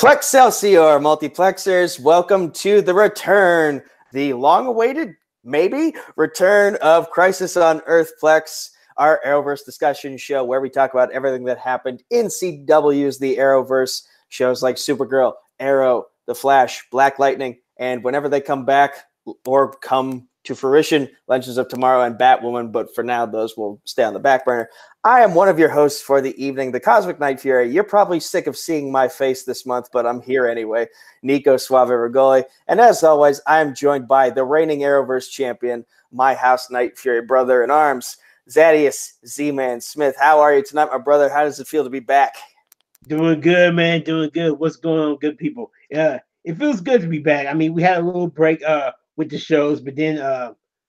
Plexcelsior Multiplexers, welcome to the return, the long-awaited, maybe, return of Crisis on Earth Plex, our Arrowverse discussion show where we talk about everything that happened in CW's The Arrowverse, shows like Supergirl, Arrow, The Flash, Black Lightning, and whenever they come back or come to fruition, Legends of Tomorrow and Batwoman, but for now, those will stay on the back burner. I am one of your hosts for the evening, the Cosmic Night Fury. You're probably sick of seeing my face this month, but I'm here anyway. Nico, Suave, Regoli. And as always, I am joined by the reigning Arrowverse champion, my house Night Fury brother in arms, Zaddeus Z-Man Smith. How are you tonight, my brother? How does it feel to be back? Doing good, man. Doing good. What's going on, good people? Yeah, it feels good to be back. I mean, we had a little break with the shows, but then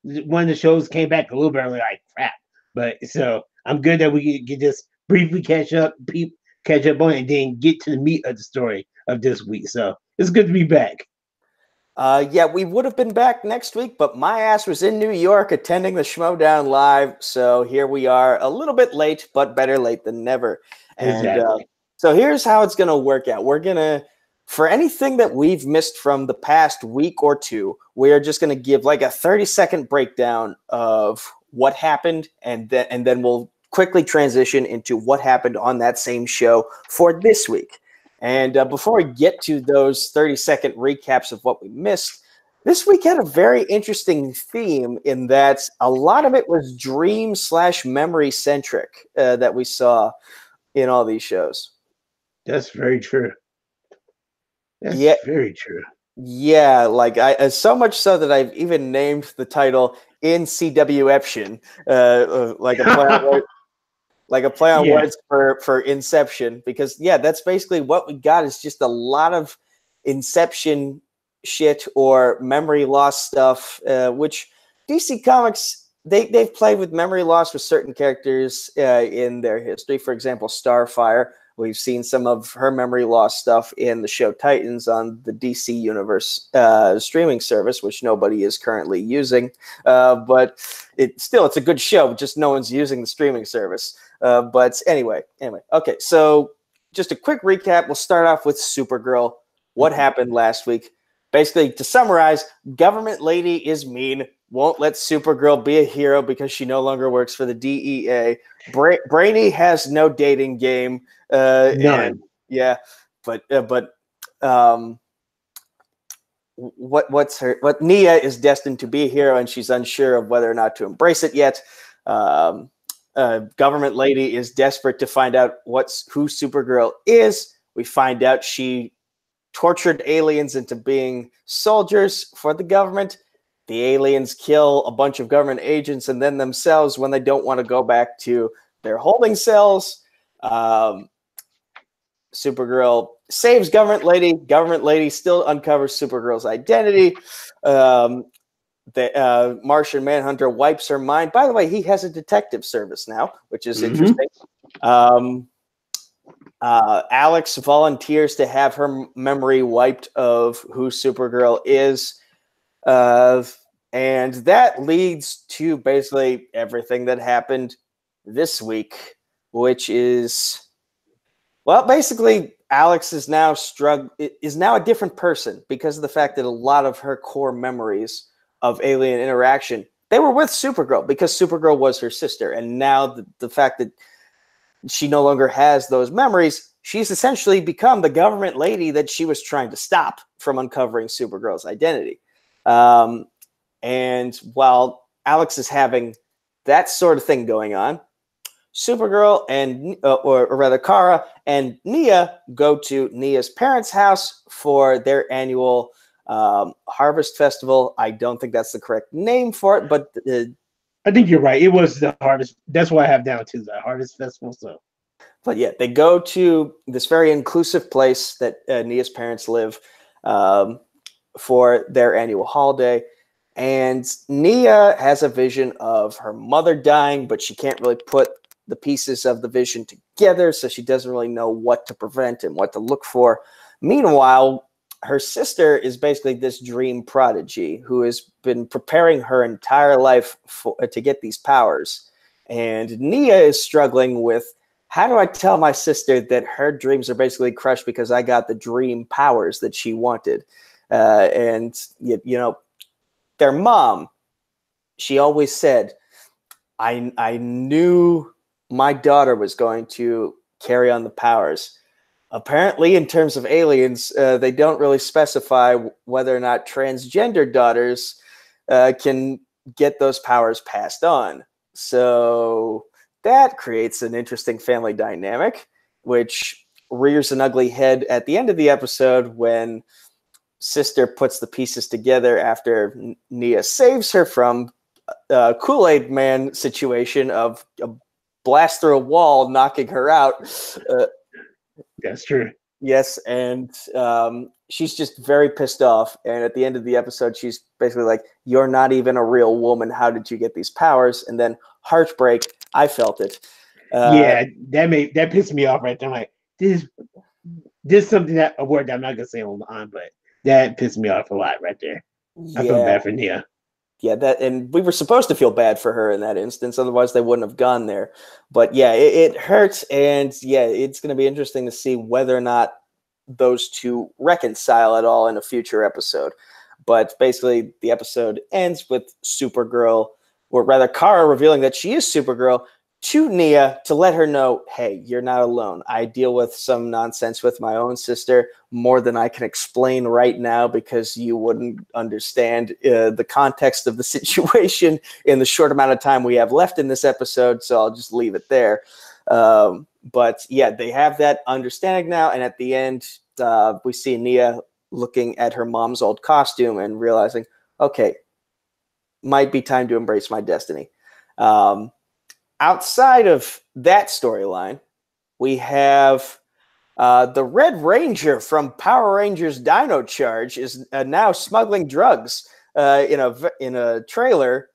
one of the shows came back a little bit early, like crap. But so I'm good that we can just briefly catch up on it, and then get to the meat of the story of this week. So it's good to be back. Yeah, we would have been back next week, but my ass was in New York attending the Schmodown Live. So here we are, a little bit late, but better late than never. And Exactly. so here's how it's going to work out. We're going to, for anything that we've missed from the past week or two, we are just going to give like a 30-second breakdown of what happened, and then we'll quickly transition into what happened on that same show for this week. And before we get to those 30-second recaps of what we missed, this week had a very interesting theme in that a lot of it was dream/memory centric that we saw in all these shows. That's very true. That's very true. Yeah, like I so much so that I've even named the title InCWeption, like a play on words for Inception, because that's basically what we got is just a lot of Inception shit or memory loss stuff, which DC Comics they've played with memory loss with certain characters in their history. For example, Starfire. We've seen some of her memory loss stuff in the show Titans on the DC Universe streaming service, which nobody is currently using. But it's a good show, just no one's using the streaming service. But anyway. Okay, so just a quick recap. We'll start off with Supergirl. What happened last week? Basically, to summarize, government lady is mean, won't let Supergirl be a hero because she no longer works for the DEA. Brainy has no dating game. None. What Nia is destined to be a hero, and she's unsure of whether or not to embrace it yet. Government lady is desperate to find out who Supergirl is. We find out she tortured aliens into being soldiers for the government. The aliens kill a bunch of government agents and then themselves when they don't want to go back to their holding cells. Supergirl saves government lady. Government lady still uncovers Supergirl's identity. The Martian Manhunter wipes her mind. By the way, he has a detective service now, which is interesting. Alex volunteers to have her memory wiped of who Supergirl is. And that leads to basically everything that happened this week, which is, well, basically Alex is now a different person because of the fact that a lot of her core memories of alien interaction, they were with Supergirl because Supergirl was her sister. And now the fact that she no longer has those memories, she's essentially become the government lady that she was trying to stop from uncovering Supergirl's identity. And while Alex is having that sort of thing going on, Supergirl and, or rather Kara and Nia go to Nia's parents' house for their annual Harvest Festival. I don't think that's the correct name for it, but I think you're right. It was the Harvest. That's what I have down to, the Harvest Festival. So, but yeah, they go to this very inclusive place that Nia's parents live for their annual holiday. And Nia has a vision of her mother dying, but she can't really put the pieces of the vision together, so she doesn't really know what to prevent and what to look for. Meanwhile, her sister is basically this dream prodigy who has been preparing her entire life to get these powers. And Nia is struggling with how do I tell my sister that her dreams are basically crushed because I got the dream powers that she wanted? And, you know, their mom, she always said, I knew my daughter was going to carry on the powers. Apparently, in terms of aliens, they don't really specify whether or not transgender daughters can get those powers passed on. So that creates an interesting family dynamic, which rears an ugly head at the end of the episode when sister puts the pieces together after Nia saves her from Kool-Aid Man situation of a blast through a wall, knocking her out. That's true. Yes, and she's just very pissed off. And at the end of the episode, she's basically like, "You're not even a real woman. How did you get these powers?" And then heartbreak. I felt it. Yeah, that pissed me off right there. I'm like, this is something that a word that I'm not gonna say on, but that pissed me off a lot right there. I feel bad for Nia. Yeah, and we were supposed to feel bad for her in that instance, otherwise they wouldn't have gone there. But yeah, it hurts, and yeah, it's going to be interesting to see whether or not those two reconcile at all in a future episode. But basically, the episode ends with Supergirl, or rather, Kara revealing that she is Supergirl to Nia to let her know, hey, you're not alone. I deal with some nonsense with my own sister more than I can explain right now because you wouldn't understand the context of the situation in the short amount of time we have left in this episode, so I'll just leave it there. But yeah, they have that understanding now, and at the end, we see Nia looking at her mom's old costume and realizing, okay, might be time to embrace my destiny. Outside of that storyline, we have the Red Ranger from Power Rangers Dino Charge is now smuggling drugs in a trailer,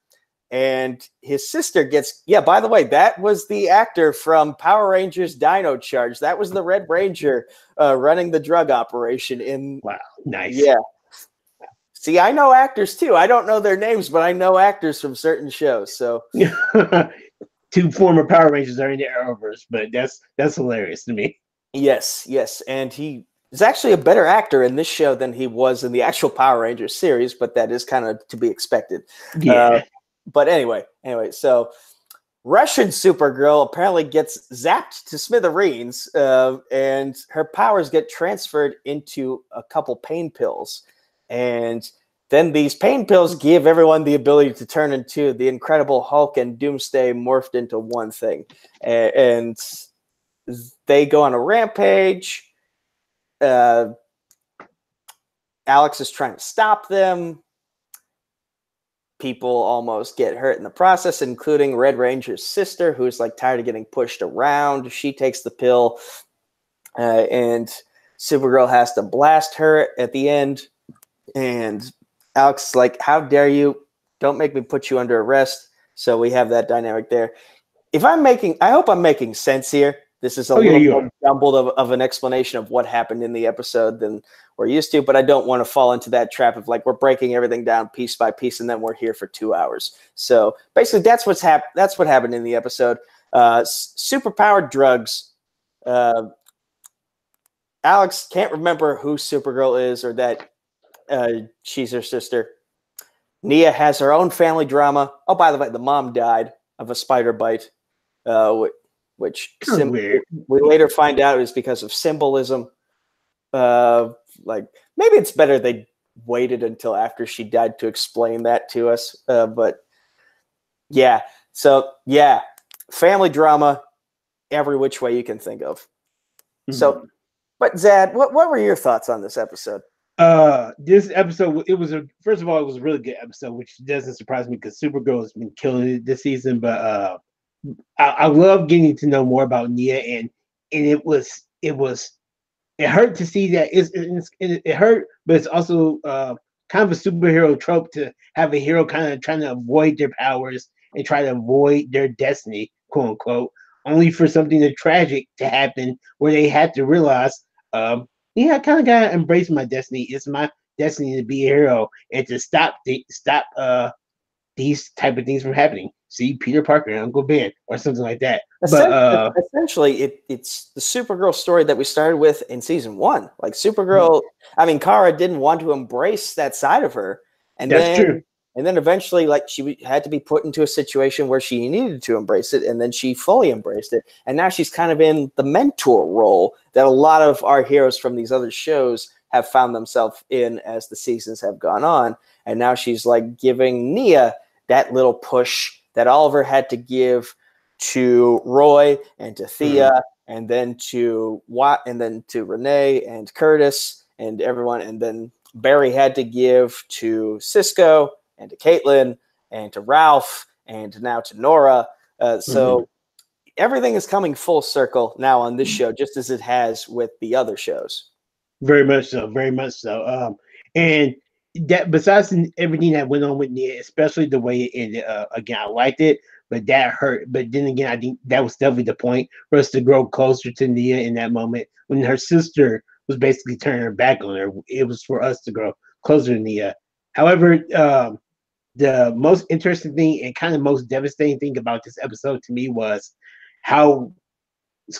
and his sister gets. Yeah, by the way, that was the actor from Power Rangers Dino Charge. That was the Red Ranger running the drug operation in. Wow, nice. Yeah. See, I know actors too. I don't know their names, but I know actors from certain shows. So. Two former Power Rangers are in the Arrowverse, but that's hilarious to me. Yes, and he is actually a better actor in this show than he was in the actual Power Rangers series, but that is kind of to be expected. Yeah. But anyway, so Russian Supergirl apparently gets zapped to smithereens, and her powers get transferred into a couple pain pills, and then these pain pills give everyone the ability to turn into the Incredible Hulk and Doomsday morphed into one thing. And they go on a rampage. Alex is trying to stop them. People almost get hurt in the process, including Red Ranger's sister, who's like tired of getting pushed around. She takes the pill, and Supergirl has to blast her at the end. And Alex is like, how dare you? Don't make me put you under arrest. So we have that dynamic there. I hope I'm making sense here. This is a little more jumbled of an explanation of what happened in the episode than we're used to, but I don't want to fall into that trap of like, we're breaking everything down piece by piece and then we're here for 2 hours. So basically that's what happened in the episode. Superpowered drugs. Alex can't remember who Supergirl is or that she's her sister. Nia has her own family drama. Oh, by the way, the mom died of a spider bite, which we later find out is because of symbolism. Like maybe it's better they waited until after she died to explain that to us. But yeah, so yeah, family drama, every which way you can think of. Mm-hmm. So, but Zad, what were your thoughts on this episode? This episode, first of all, it was a really good episode, which doesn't surprise me because Supergirl has been killing it this season. But I love getting to know more about Nia, and it hurt to see that it hurt, but it's also kind of a superhero trope to have a hero kind of trying to avoid their powers and try to avoid their destiny, quote unquote, only for something tragic to happen where they had to realize. I kind of gotta embrace my destiny. It's my destiny to be a hero and to stop these type of things from happening. See Peter Parker and Uncle Ben or something like that. Essentially, it's the Supergirl story that we started with in season 1. Like Supergirl, I mean, Kara didn't want to embrace that side of her, and that's true. And then eventually, like, she had to be put into a situation where she needed to embrace it, and then she fully embraced it. And now she's kind of in the mentor role that a lot of our heroes from these other shows have found themselves in as the seasons have gone on. And now she's like giving Nia that little push that Oliver had to give to Roy and to Thea, and then to Watt, and then to Renee and Curtis and everyone. And then Barry had to give to Cisco and to Caitlin and to Ralph and now to Nora. So everything is coming full circle now on this show, just as it has with the other shows. Very much so. Very much so. And that, besides everything that went on with Nia, especially the way it ended, again, I liked it, but that hurt. But then again, I think that was definitely the point for us to grow closer to Nia in that moment when her sister was basically turning her back on her. It was for us to grow closer to Nia. However, the most interesting thing and kind of most devastating thing about this episode to me was how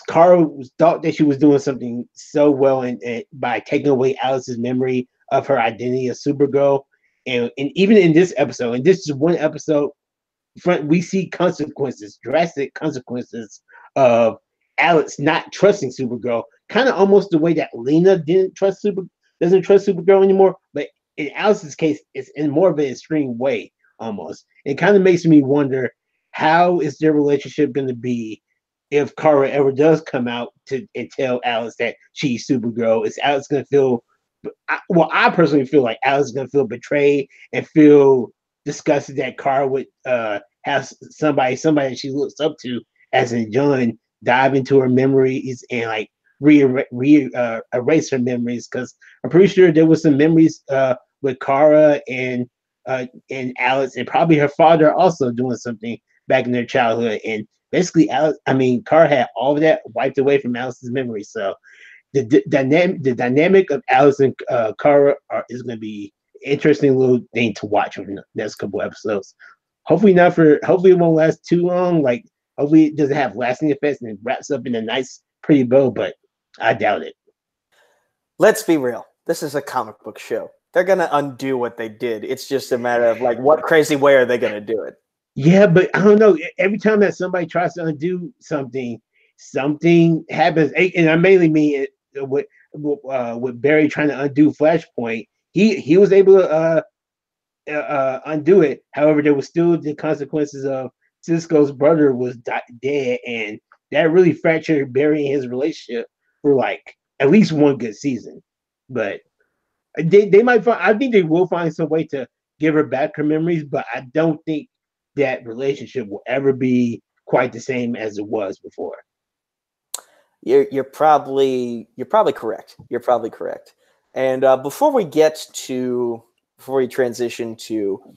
Kara thought that she was doing something so well and by taking away Alice's memory of her identity as Supergirl. And even in this episode, and this is one episode, we see consequences, drastic consequences of Alex not trusting Supergirl, kind of almost the way that Lena doesn't trust Supergirl anymore. But in Alice's case, it's in more of an extreme way almost. It kind of makes me wonder, how is their relationship going to be if Kara ever does come out and tell Alice that she's Supergirl? Is Alice going to feel, well, I personally feel like Alice is going to feel betrayed and feel disgusted that Kara would have somebody that she looks up to, as in John, dive into her memories and like erase her memories, because I'm pretty sure there was some memories with Kara and Alice and probably her father also doing something back in their childhood. And basically, Kara had all of that wiped away from Alice's memory. So the dynamic of Alice and Kara is going to be an interesting little thing to watch over the next couple episodes. Hopefully it won't last too long. Like, hopefully it doesn't have lasting effects and it wraps up in a nice, pretty bow, but I doubt it. Let's be real. This is a comic book show. They're going to undo what they did. It's just a matter of, like, what crazy way are they going to do it? Yeah, but I don't know. Every time that somebody tries to undo something happens. And I mainly mean it with Barry trying to undo Flashpoint. He was able to undo it. However, there was still the consequences of Cisco's brother was dead, and that really fractured Barry and his relationship for like at least one good season. But they might find. I think they will find some way to give her back her memories, but I don't think that relationship will ever be quite the same as it was before. You're probably correct. You're probably correct. And before we transition to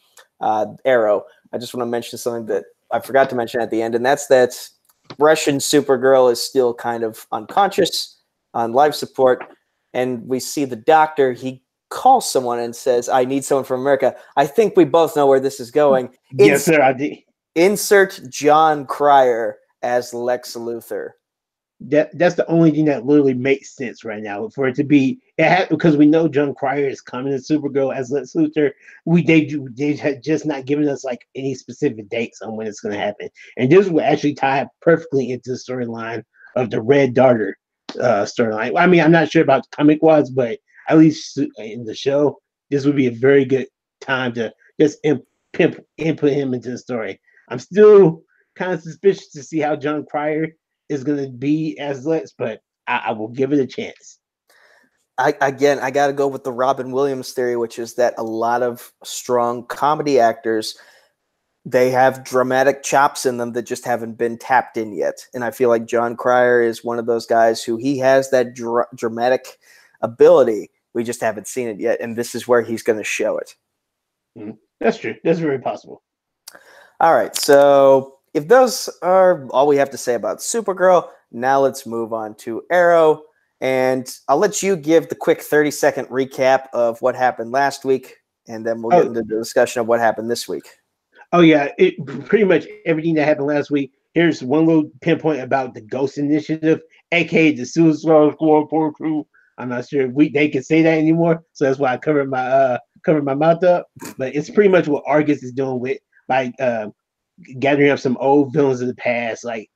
Arrow, I just want to mention something that I forgot to mention at the end, and that's that Russian Supergirl is still kind of unconscious on life support, and we see the doctor. He calls someone and says, "I need someone from America." I think we both know where this is going. Yes, sir, I did. Insert John Cryer as Lex Luthor. That's the only thing that literally makes sense right now for it to be. Because we know John Cryer is coming to Supergirl as Lex Luthor. They had just not given us like any specific dates on when it's going to happen, and this will actually tie perfectly into the storyline of the Red Darter storyline. I mean, I'm not sure about comic wise, but at least in the show, this would be a very good time to just input him into the story. I'm still kind of suspicious to see how John Cryer is going to be as Lex, but I will give it a chance. I got to go with the Robin Williams theory, which is that a lot of strong comedy actors, they have dramatic chops in them that just haven't been tapped in yet. And I feel like John Cryer is one of those guys who he has that dramatic ability. We just haven't seen it yet, and this is where he's going to show it. That's true. That's very possible. All right, so if those are all we have to say about Supergirl, now let's move on to Arrow. And I'll let you give the quick 30-second recap of what happened last week, and then we'll get into the discussion of what happened this week. Oh yeah, it pretty much everything that happened last week. Here's one little pinpoint about the Ghost Initiative, aka the Suicide Squad Power Crew. I'm not sure if they can say that anymore, so that's why I covered my mouth up. But it's pretty much what Argus is doing with like gathering up some old villains of the past, like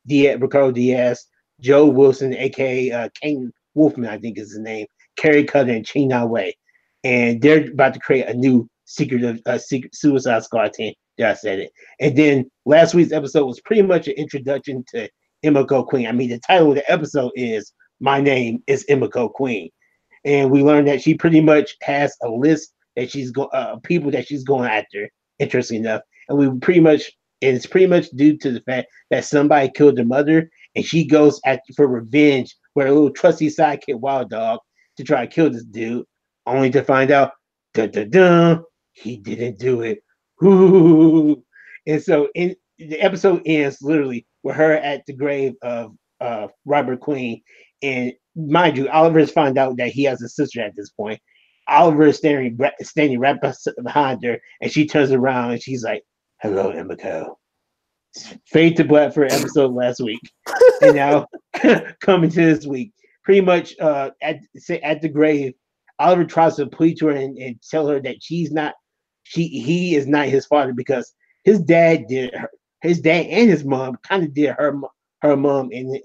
Ricardo Diaz, Joe Wilson, aka King Wolfman, I think is his name, Carrie Cutter, and China Wei, and they're about to create a new secret Suicide Squad team. Yeah, I said it. And then last week's episode was pretty much an introduction to Emiko Queen. I mean, the title of the episode is "My Name is Emiko Queen," and we learned that she pretty much has a list that she's people that she's going after. Interesting enough, and it's pretty much due to the fact that somebody killed her mother, and she goes for revenge with her little trusty sidekick Wild Dog to try to kill this dude, only to find out, dun, dun, dun, he didn't do it. Ooh. And so the episode ends literally with her at the grave of Robert Queen. And mind you, Oliver has found out that he has a sister at this point. Oliver is standing right behind her, and she turns around and she's like, "Hello, Emiko." Fade to black for episode last week, and now coming to this week. Pretty much at the grave, Oliver tries to plead to her and tell her that he is not his father, because his dad and his mom kind of did her mom and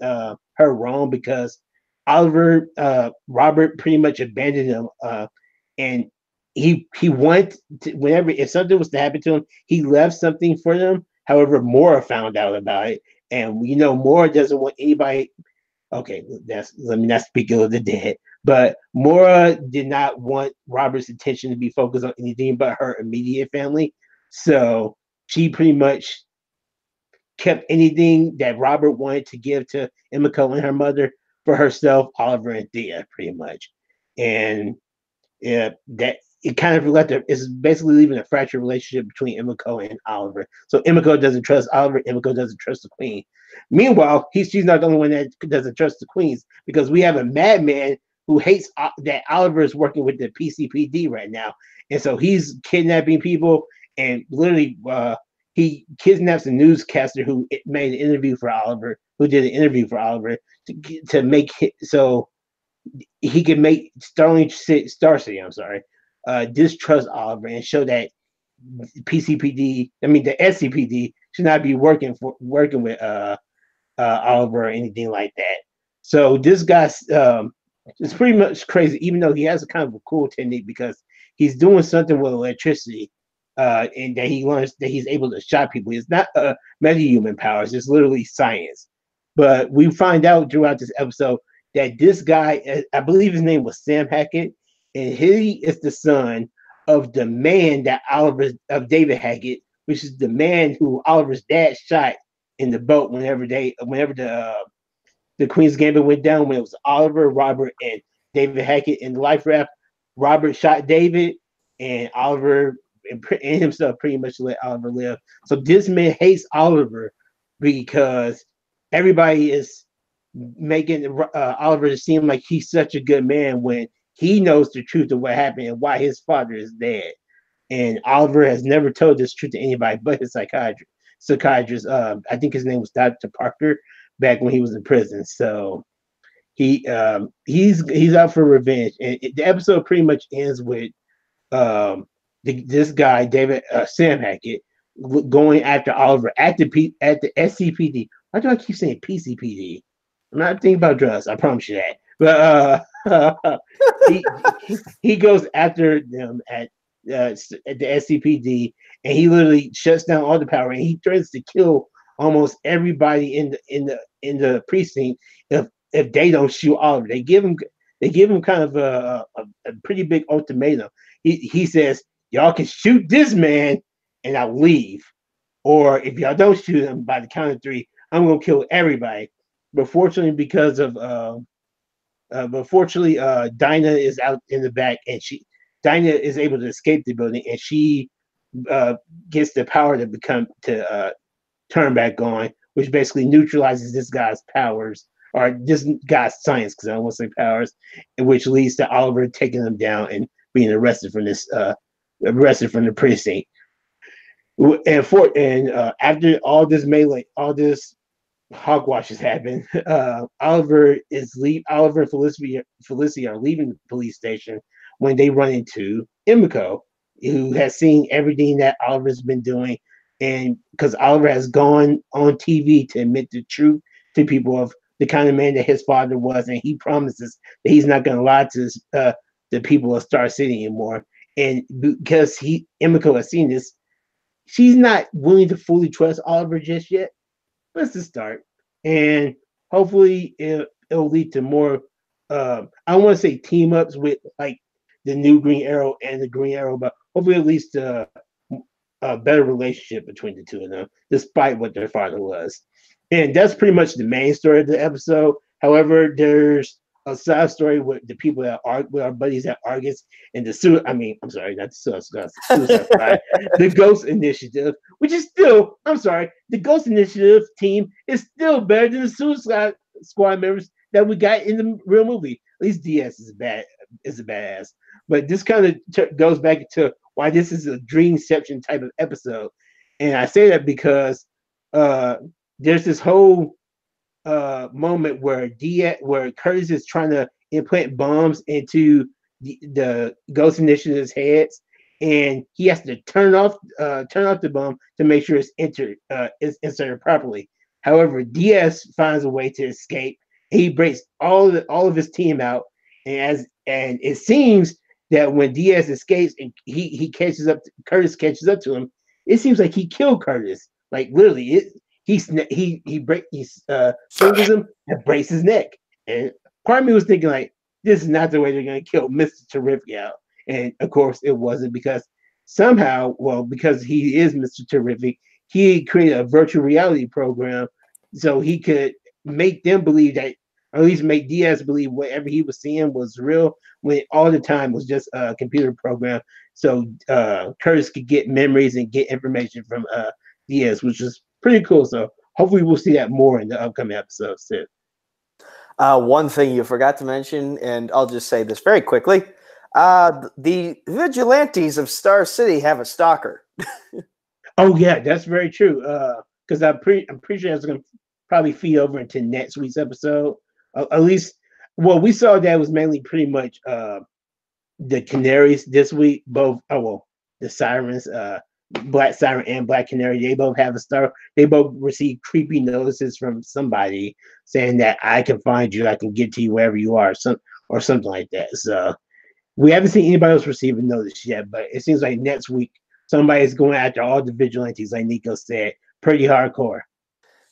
her wrong, because Robert pretty much abandoned him, and he wanted to, whenever if something was to happen to him, he left something for them. However, Mora found out about it, and Mora doesn't want anybody. Okay, let me not speak ill of the dead, but Mora did not want Robert's attention to be focused on anything but her immediate family. So she pretty much kept anything that Robert wanted to give to Emiko and her mother for herself, Oliver, and Thea, pretty much. And that it kind of it's basically leaving a fractured relationship between Emiko and Oliver. So Emiko doesn't trust Oliver, Emiko doesn't trust the Queen. Meanwhile, she's not the only one that doesn't trust the Queens, because we have a madman who hates that Oliver is working with the PCPD right now. And so he's kidnapping people, and literally he kidnaps a newscaster who made an interview for Oliver, to make it so he can make Star City, distrust Oliver and show that the SCPD should not be working with Oliver or anything like that. So this guy's it's pretty much crazy, even though he has a kind of a cool technique, because he's doing something with electricity, and that he learns that he's able to shock people. It's not metahuman powers; it's literally science. But we find out throughout this episode that this guy, I believe his name was Sam Hackett, and he is the son of the man of David Hackett, which is the man who Oliver's dad shot in the boat whenever the Queen's Gambit went down, when it was Oliver, Robert, and David Hackett in the life raft. Robert shot David, and Oliver and himself pretty much let Oliver live. So this man hates Oliver because everybody is making Oliver seem like he's such a good man, when he knows the truth of what happened and why his father is dead. And Oliver has never told this truth to anybody but his psychiatrist. I think his name was Dr. Parker, back when he was in prison. So he's out for revenge. And the episode pretty much ends with this guy, David Sam Hackett, going after Oliver at the SCPD. Why do I keep saying PCPD? I'm not thinking about drugs, I promise you that. But he goes after them at the SCPD, and he literally shuts down all the power, and he threatens to kill almost everybody in the precinct if they don't shoot Oliver. They give him kind of a pretty big ultimatum. He says, "Y'all can shoot this man, and I'll leave, or if y'all don't shoot him by the count of 3, I'm gonna kill everybody." But fortunately, Dinah is out in the back, and Dinah is able to escape the building, and she gets the power to turn back on, which basically neutralizes this guy's powers, or this guy's science, because I don't want to say powers, and which leads to Oliver taking them down and being arrested from the precinct. After all this melee, all this hogwash has happened, Oliver and Felicity are leaving the police station when they run into Emiko, who has seen everything that Oliver's been doing, and because Oliver has gone on TV to admit the truth to people of the kind of man that his father was, and he promises that he's not going to lie to the people of Star City anymore. And because Emiko has seen this, she's not willing to fully trust Oliver just yet. Let's just start, and hopefully it'll lead to more. I don't want to say team ups with like the new Green Arrow and the Green Arrow, but hopefully at least a better relationship between the two of them, despite what their father was. And that's pretty much the main story of the episode. However, there's a side story with the people that are with our buddies at Argus and I'm sorry, not the Suicide Squad, the Ghost Initiative, which is still, the Ghost Initiative team is still better than the Suicide Squad members that we got in the real movie. At least DS is a badass. But this kind of goes back to why this is a Dreamception type of episode. And I say that because there's this whole moment where Curtis is trying to implant bombs into the Ghost Initiative's heads, and he has to turn off the bomb to make sure it's inserted properly. However, DS finds a way to escape. He breaks all of his team out, and it seems that when DS escapes and Curtis catches up to him, it seems like he killed Curtis. Like literally, he fingers him and breaks his neck. And part of me was thinking like, this is not the way they're going to kill Mr. Terrific out. And of course, it wasn't, because because he is Mr. Terrific, he created a virtual reality program so he could make them believe that, or at least make Diaz believe whatever he was seeing was real, when all the time was just a computer program. So Curtis could get memories and get information from Diaz, which is pretty cool. So hopefully we'll see that more in the upcoming episodes too. One thing you forgot to mention, and I'll just say this very quickly, the vigilantes of Star City have a stalker. Oh yeah, that's very true. Because I'm pretty sure that's going to probably feed over into next week's episode. At least, well, we saw that was mainly pretty much the Canaries this week. Both, the Sirens, Black Siren and Black Canary, they both have a star. They both receive creepy notices from somebody saying that I can find you, I can get to you wherever you are, or something like that. So we haven't seen anybody else receive a notice yet, but it seems like next week somebody's going after all the vigilantes, like Nico said, pretty hardcore.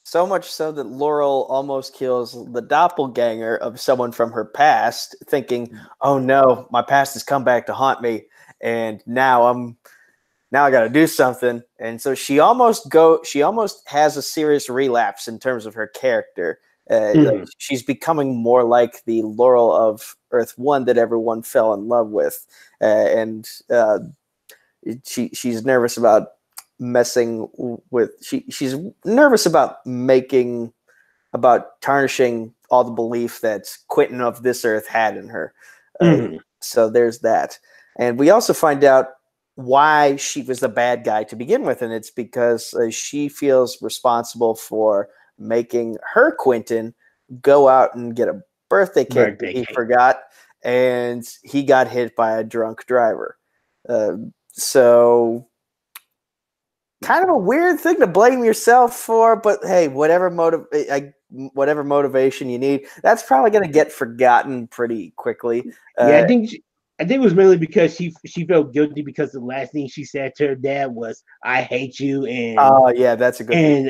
So much so that Laurel almost kills the doppelganger of someone from her past, thinking, "Oh no, my past has come back to haunt me, and now I got to do something." And so she almost has a serious relapse in terms of her character. Like she's becoming more like the Laurel of Earth 1 that everyone fell in love with, and she's nervous about messing with. She's nervous about tarnishing all the belief that Quentin of this Earth had in her. So there's that, and we also find out why she was the bad guy to begin with, and it's because she feels responsible for making her Quentin go out and get a birthday cake that he forgot, and he got hit by a drunk driver. So kind of a weird thing to blame yourself for, but hey, whatever motivation you need, that's probably going to get forgotten pretty quickly. Yeah, I think it was mainly because she felt guilty because the last thing she said to her dad was "I hate you," and yeah, that's a good thing.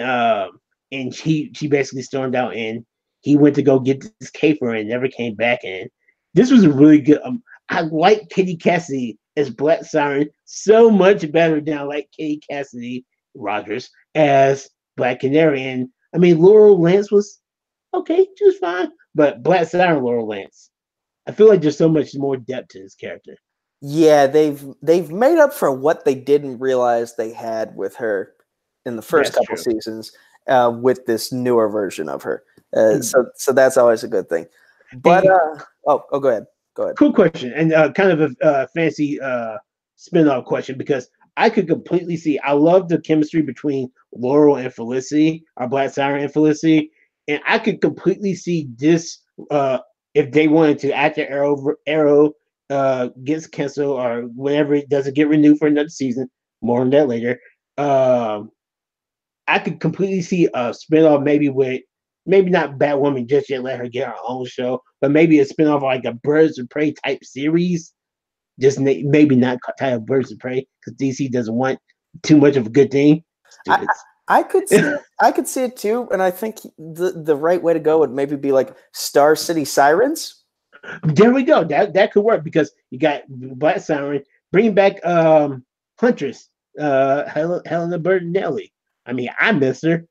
And she basically stormed out, and he went to go get this cake for her and never came back. And this was a really good. I like Kitty Cassidy as Black Siren so much better than I like Kitty Cassidy Rogers as Black Canary. And I mean, Laurel Lance was okay, she was fine, but Black Siren Laurel Lance, I feel like there's so much more depth to this character. Yeah, they've made up for what they didn't realize they had with her in the first couple seasons with this newer version of her. So that's always a good thing. But go ahead. Cool question, and kind of a fancy spin-off question, because I could completely see. I love the chemistry between Laurel and Felicity, our Black Siren and Felicity, and I could completely see this. If they wanted to, after Arrow gets canceled or whatever, it doesn't get renewed for another season. More on that later. I could completely see a spinoff, maybe with maybe not Batwoman just yet, let her get her own show, but maybe a spinoff like a Birds of Prey type series. Just maybe not titled Birds of Prey because DC doesn't want too much of a good thing. I could see it too, and I think the right way to go would maybe be like Star City Sirens. There we go. That could work because you got Black Siren, bring back Huntress, Helena Bertinelli. I mean, I miss her.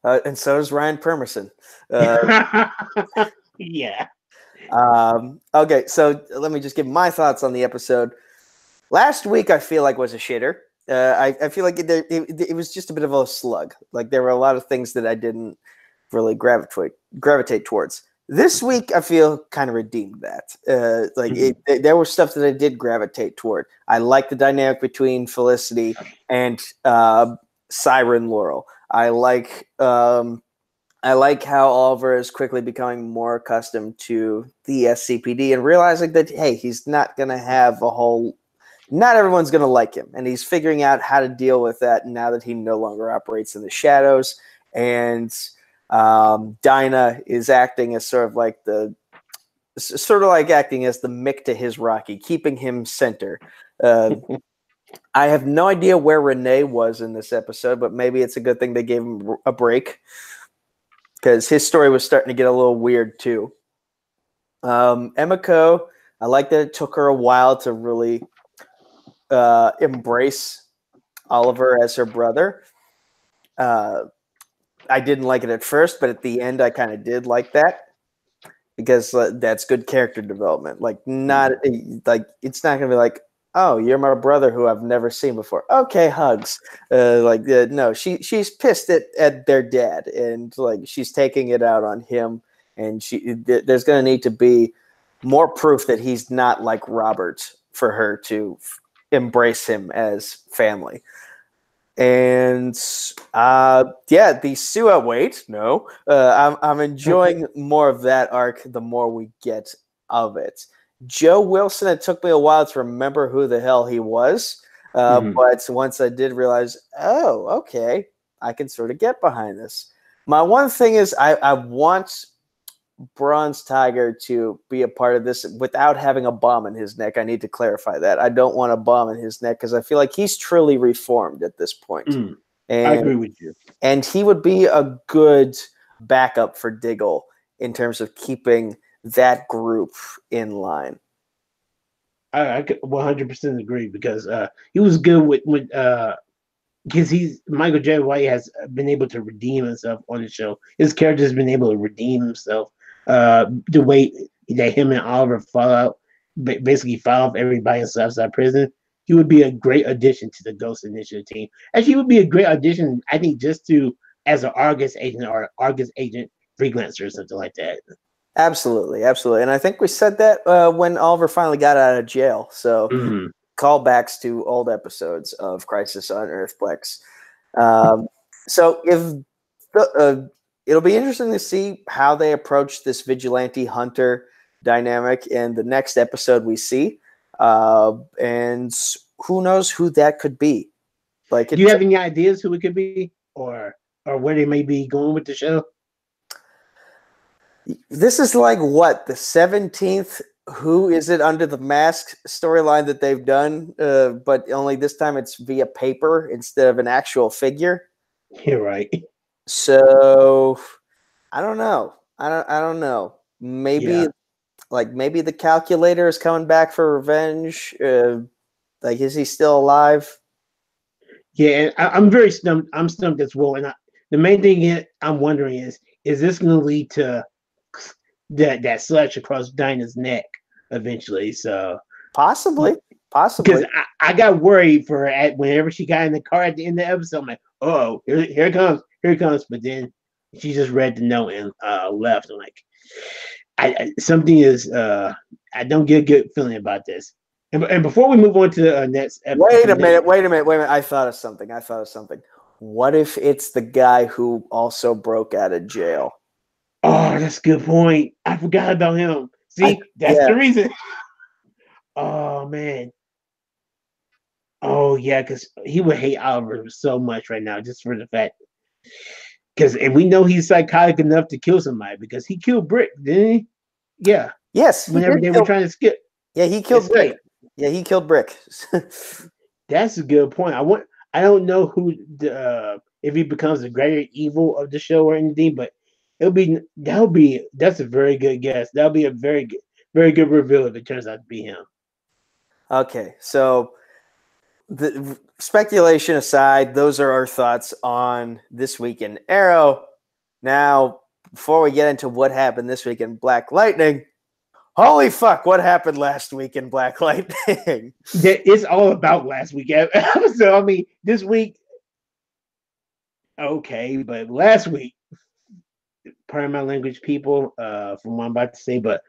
And so does Ryan Permerson. Yeah. Okay, so let me just give my thoughts on the episode. Last week, I feel like was a shitter. I feel like it was just a bit of a slug. Like there were a lot of things that I didn't really gravitate towards. This week, I feel kind of redeemed that. There was stuff that I did gravitate toward. I like the dynamic between Felicity and Siren Laurel. I like how Oliver is quickly becoming more accustomed to the SCPD and realizing that, hey, he's not going to have not everyone's going to like him. And he's figuring out how to deal with that now that he no longer operates in the shadows. And Dinah is acting as sort of like acting as the Mick to his Rocky, keeping him center. I have no idea where Renee was in this episode, but maybe it's a good thing they gave him a break because his story was starting to get a little weird too. Emiko, I like that it took her a while to really embrace Oliver as her brother. I didn't like it at first, but at the end, I kind of did like that because that's good character development. Like, not like it's not gonna be like, oh, you're my brother who I've never seen before. Okay, hugs. No, she's pissed at their dad, and like she's taking it out on him. And there's gonna need to be more proof that he's not like Robert for her to embrace him as family. And the Sua wait. No, I'm enjoying more of that arc the more we get of it. Joe Wilson, it took me a while to remember who the hell he was, but once I did realize, oh, okay, I can sort of get behind this. My one thing is I want Bronze Tiger to be a part of this without having a bomb in his neck. I need to clarify that. I don't want a bomb in his neck because I feel like he's truly reformed at this point. And I agree with you. And he would be a good backup for Diggle in terms of keeping that group in line. I 100% agree because he was good with because Michael J. White has been able to redeem himself on the show. His character has been able to redeem himself. The way that him and Oliver basically file off everybody inside prison, he would be a great addition to the Ghost Initiative team. Actually, he would be a great addition, I think, just as an Argus agent or Argus agent freelancer or something like that. Absolutely. And I think we said that when Oliver finally got out of jail. So callbacks to old episodes of Crisis on Earthplex. So it'll be interesting to see how they approach this vigilante hunter dynamic in the next episode we see. And who knows who that could be. Like, do you have any ideas who it could be or where they may be going with the show? This is like what, the 17th Who Is It Under the Mask storyline that they've done, but only this time it's via paper instead of an actual figure. You're right. So I don't know. I don't know. Maybe maybe the calculator is coming back for revenge. Like, is he still alive? Yeah, and I'm very stumped. I'm stumped as well. And the main thing I'm wondering is this going to lead to that slash across Dinah's neck eventually? So possibly. Because I got worried for her whenever she got in the car at the end of the episode. I'm like, oh, here it comes. But then she just read the note and left. I'm like, something is I don't get a good feeling about this. And before we move on to the next episode, wait a minute. I thought of something. What if it's the guy who also broke out of jail? Oh, that's a good point. I forgot about him. See, that's the reason. Oh man. Oh yeah, because he would hate Oliver so much right now, just for the fact. And we know he's psychotic enough to kill somebody because he killed Brick, didn't he? Yeah. Yes. Whenever they were trying to skip. Yeah, he killed Brick. Yeah, he killed Brick. That's a good point. I don't know who if he becomes the greater evil of the show or anything, but that's a very good guess. That'll be a very good reveal if it turns out to be him. Okay, so the speculation aside, those are our thoughts on this week in Arrow. Now, before we get into what happened this week in Black Lightning, holy fuck, what happened last week in Black Lightning? It's all about last week. So, I mean, this week, okay, but last week, pardon my language, people, from what I'm about to say, but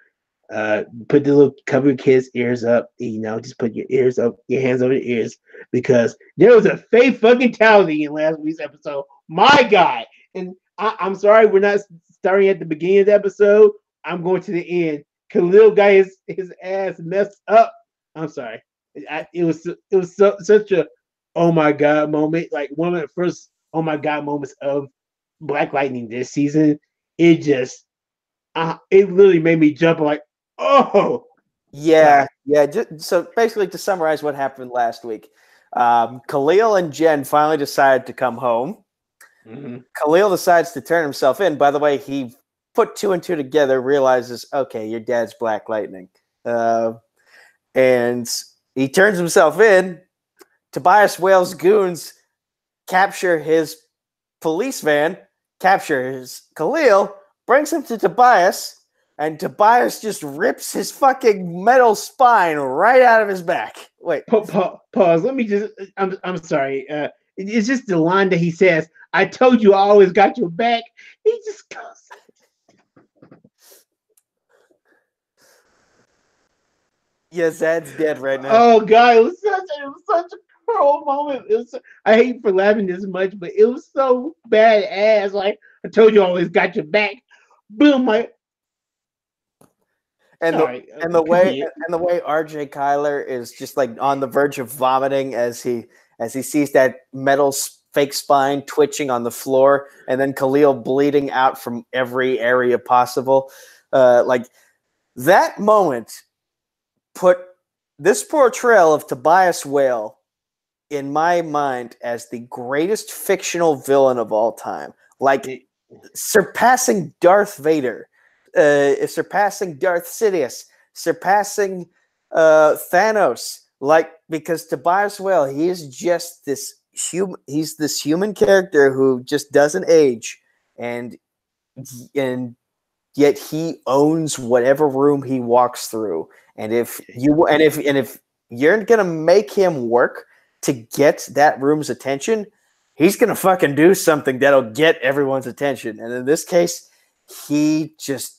put the little cover your kids' ears up, just put your ears up, your hands over the ears, because there was a fake fucking fatality in last week's episode. My God. And I'm sorry, we're not starting at the beginning of the episode. I'm going to the end. Khalil got his ass messed up. I'm sorry. It was such a oh my God moment, like one of the first oh my God moments of Black Lightning this season. It just it literally made me jump like, oh yeah. So basically, to summarize what happened last week, Khalil and Jen finally decided to come home. Mm-hmm. Khalil decides to turn himself in. By the way, he put 2 and 2 together, realizes, okay, your dad's Black Lightning, and he turns himself in. Tobias Whale's goons capture his police van, captures Khalil, brings him to Tobias, and Tobias just rips his fucking metal spine right out of his back. Wait. Pause. Let me just... I'm sorry. It's just the line that he says, I told you I always got your back. He just goes... Yeah, Zad's dead right now. Oh, God. It was such a cruel moment. I hate for laughing this much, but it was so badass. Like, I told you I always got your back. Boom, And the way RJ Kyler is just like on the verge of vomiting as he sees that metal fake spine twitching on the floor, and then Khalil bleeding out from every area possible. Like that moment put this portrayal of Tobias Whale in my mind as the greatest fictional villain of all time, like surpassing Darth Vader. Surpassing Darth Sidious, surpassing Thanos, because Tobias Whale, he is just this human. He's this human character who just doesn't age, and yet he owns whatever room he walks through. And if you're gonna make him work to get that room's attention, he's gonna fucking do something that'll get everyone's attention. And in this case, he just,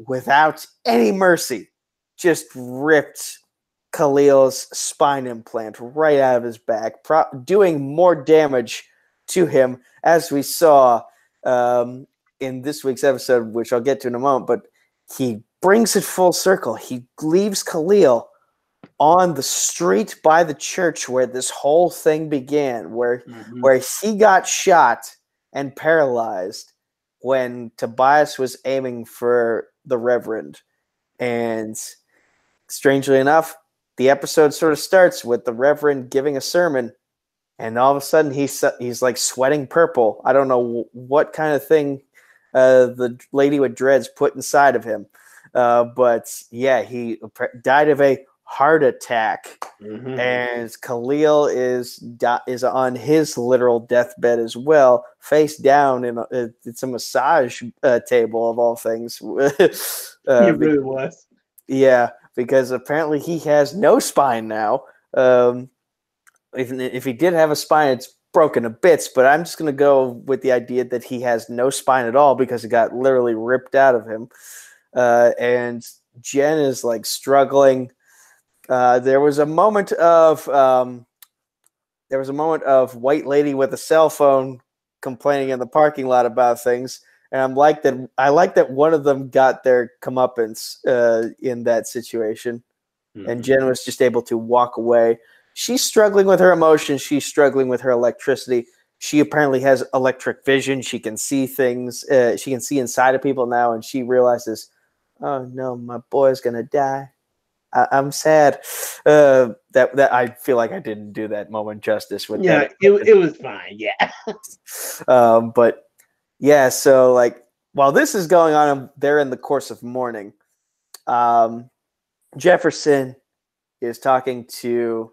without any mercy, just ripped Khalil's spine implant right out of his back, doing more damage to him, as we saw in this week's episode, which I'll get to in a moment. But he brings it full circle. He leaves Khalil on the street by the church where this whole thing began, where he got shot and paralyzed when Tobias was aiming for the Reverend. And strangely enough, the episode sort of starts with the Reverend giving a sermon, and all of a sudden he's like sweating purple. I don't know what kind of thing the lady with dreads put inside of him, but yeah, he died of a heart attack. And Khalil is on his literal deathbed as well, face down in it's a massage table of all things. It really was. Yeah, because apparently he has no spine now. If he did have a spine, it's broken to bits, but I'm just going to go with the idea that he has no spine at all because it got literally ripped out of him. And Jen is like struggling. There was a moment of white lady with a cell phone complaining in the parking lot about things, and I like that one of them got their comeuppance in that situation, and Jen was just able to walk away. She's struggling with her emotions. She's struggling with her electricity. She apparently has electric vision. She can see things. She can see inside of people now, and she realizes, oh no, my boy's gonna die. I'm sad. That I feel like I didn't do that moment justice with that. It was fine. Yeah. But yeah, so like while this is going on, they're in the course of mourning. Jefferson is talking to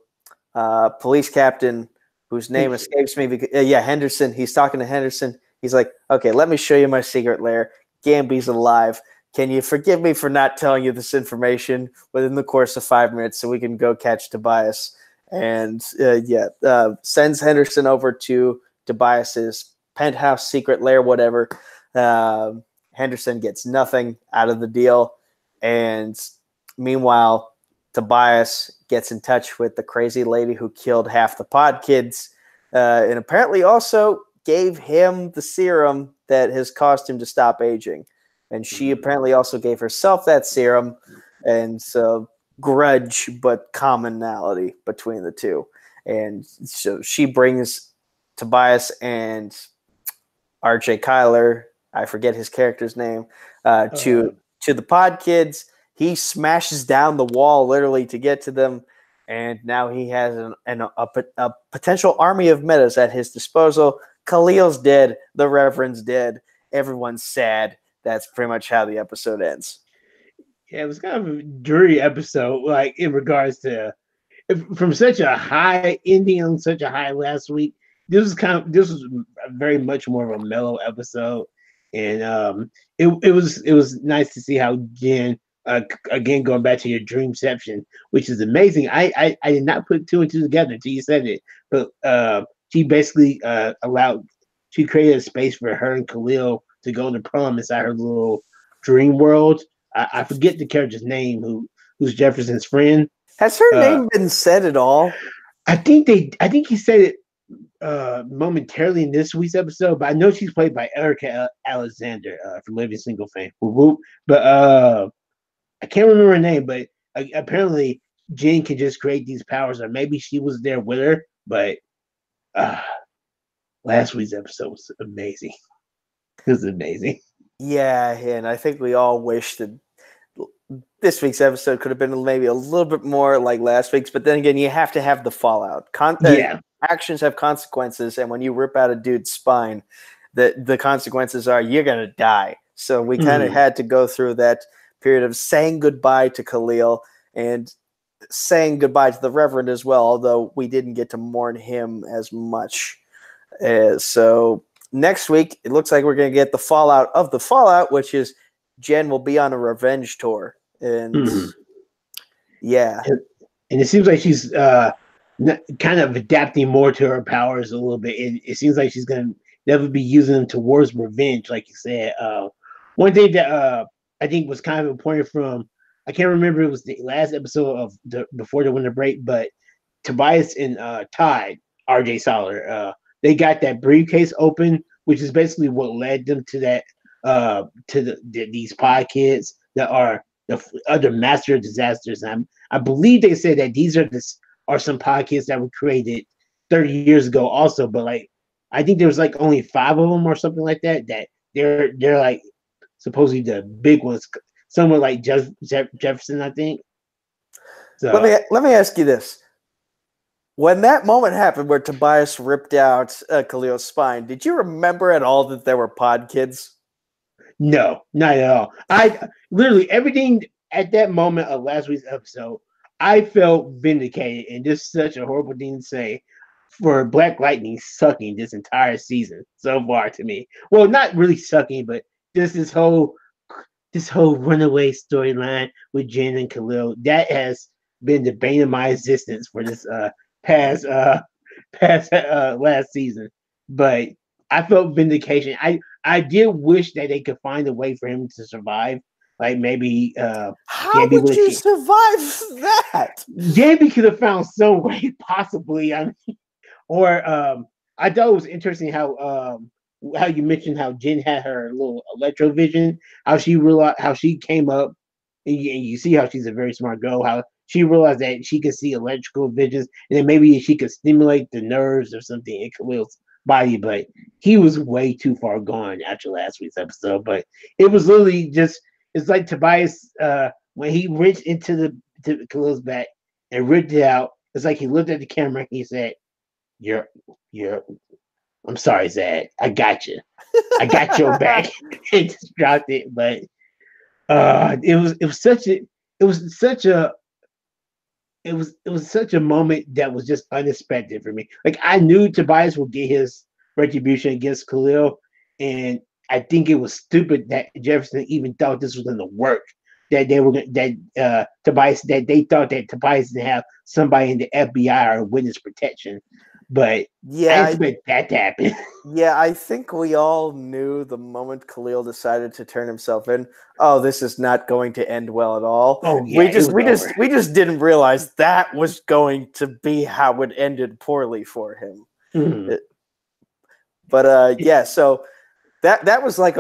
police captain whose name escapes me. Because, Henderson. He's talking to Henderson. He's like, okay, let me show you my secret lair. Gamby's alive. Can you forgive me for not telling you this information within the course of 5 minutes so we can go catch Tobias? And sends Henderson over to Tobias's penthouse secret lair, whatever. Henderson gets nothing out of the deal. And meanwhile, Tobias gets in touch with the crazy lady who killed half the pod kids and apparently also gave him the serum that has caused him to stop aging. And she apparently also gave herself that serum. And so grudge, but commonality between the two. And so she brings Tobias and RJ Kyler, I forget his character's name, to the pod kids. He smashes down the wall literally to get to them, and now he has a potential army of metas at his disposal. Khalil's dead. The Reverend's dead. Everyone's sad. That's pretty much how the episode ends. Yeah, it was kind of a dreary episode, like in regards to from such a high ending on such a high last week. This was very much more of a mellow episode, and it was nice to see how Jen. Again, going back to your dreamception, which is amazing. I did not put two and two together until you said it. But she basically she created a space for her and Khalil to go to prom inside her little dream world. I forget the character's name, who's Jefferson's friend. Has her name been said at all? I think he said it momentarily in this week's episode, but I know she's played by Erica Alexander from Living Single fame. But I can't remember her name, but apparently Jen can just create these powers, or maybe she was there with her. But last week's episode was amazing. It was amazing. Yeah, and I think we all wish that this week's episode could have been maybe a little bit more like last week's. But then again, you have to have the fallout. Actions have consequences, and when you rip out a dude's spine, the consequences are you're gonna die. So we kind of had to go through that period of saying goodbye to Khalil and saying goodbye to the Reverend as well, although we didn't get to mourn him as much. So next week, it looks like we're going to get the fallout of the fallout, which is Jen will be on a revenge tour. And yeah. And it seems like she's kind of adapting more to her powers a little bit. And it seems like she's going to never be using them towards revenge, like you said. One thing that I think was kind of important from, I can't remember, it was the last episode of before the winter break, but Tobias and Todd, RJ Soller, they got that briefcase open, which is basically what led them to that these pod kids that are the other master disasters. And I believe they said that these are some pod kids that were created 30 years ago also, but like I think there was like only 5 of them or something like that. That they're like supposedly the big ones, somewhere like Jefferson, I think. So let me ask you this: when that moment happened where Tobias ripped out Khalil's spine, did you remember at all that there were pod kids? No, not at all. I literally everything at that moment of last week's episode, I felt vindicated, and this is such a horrible thing to say for Black Lightning sucking this entire season so far to me. Well, not really sucking, but this whole runaway storyline with Jen and Khalil that has been the bane of my existence for this past last season. But I felt vindication. I did wish that they could find a way for him to survive, Like maybe How would you survive that? Gabby could have found some way, possibly. I mean, or I thought it was interesting how you mentioned how Jen had her little electrovision, how she realized how she came up, and you see how she's a very smart girl, how she realized that she could see electrical visions, and then maybe she could stimulate the nerves or something in Khalil's body. But he was way too far gone after last week's episode. But it was literally just it's like Tobias when he reached into to Khalil's back and ripped it out. It's like he looked at the camera and he said, "You're I'm sorry, Zad. I got you. I got your back." And just dropped it. But it was such a it was such a it was such a moment that was just unexpected for me. Like I knew Tobias would get his retribution against Khalil, and I think it was stupid that Jefferson even thought this was going to work. That they were Tobias that they thought that Tobias didn't have somebody in the FBI or witness protection. But yeah, I expect that to happen. Yeah, I think we all knew the moment Khalil decided to turn himself in. Oh, this is not going to end well at all. Oh yeah, we just didn't realize that was going to be how it ended poorly for him. Mm-hmm. Yeah, so that was like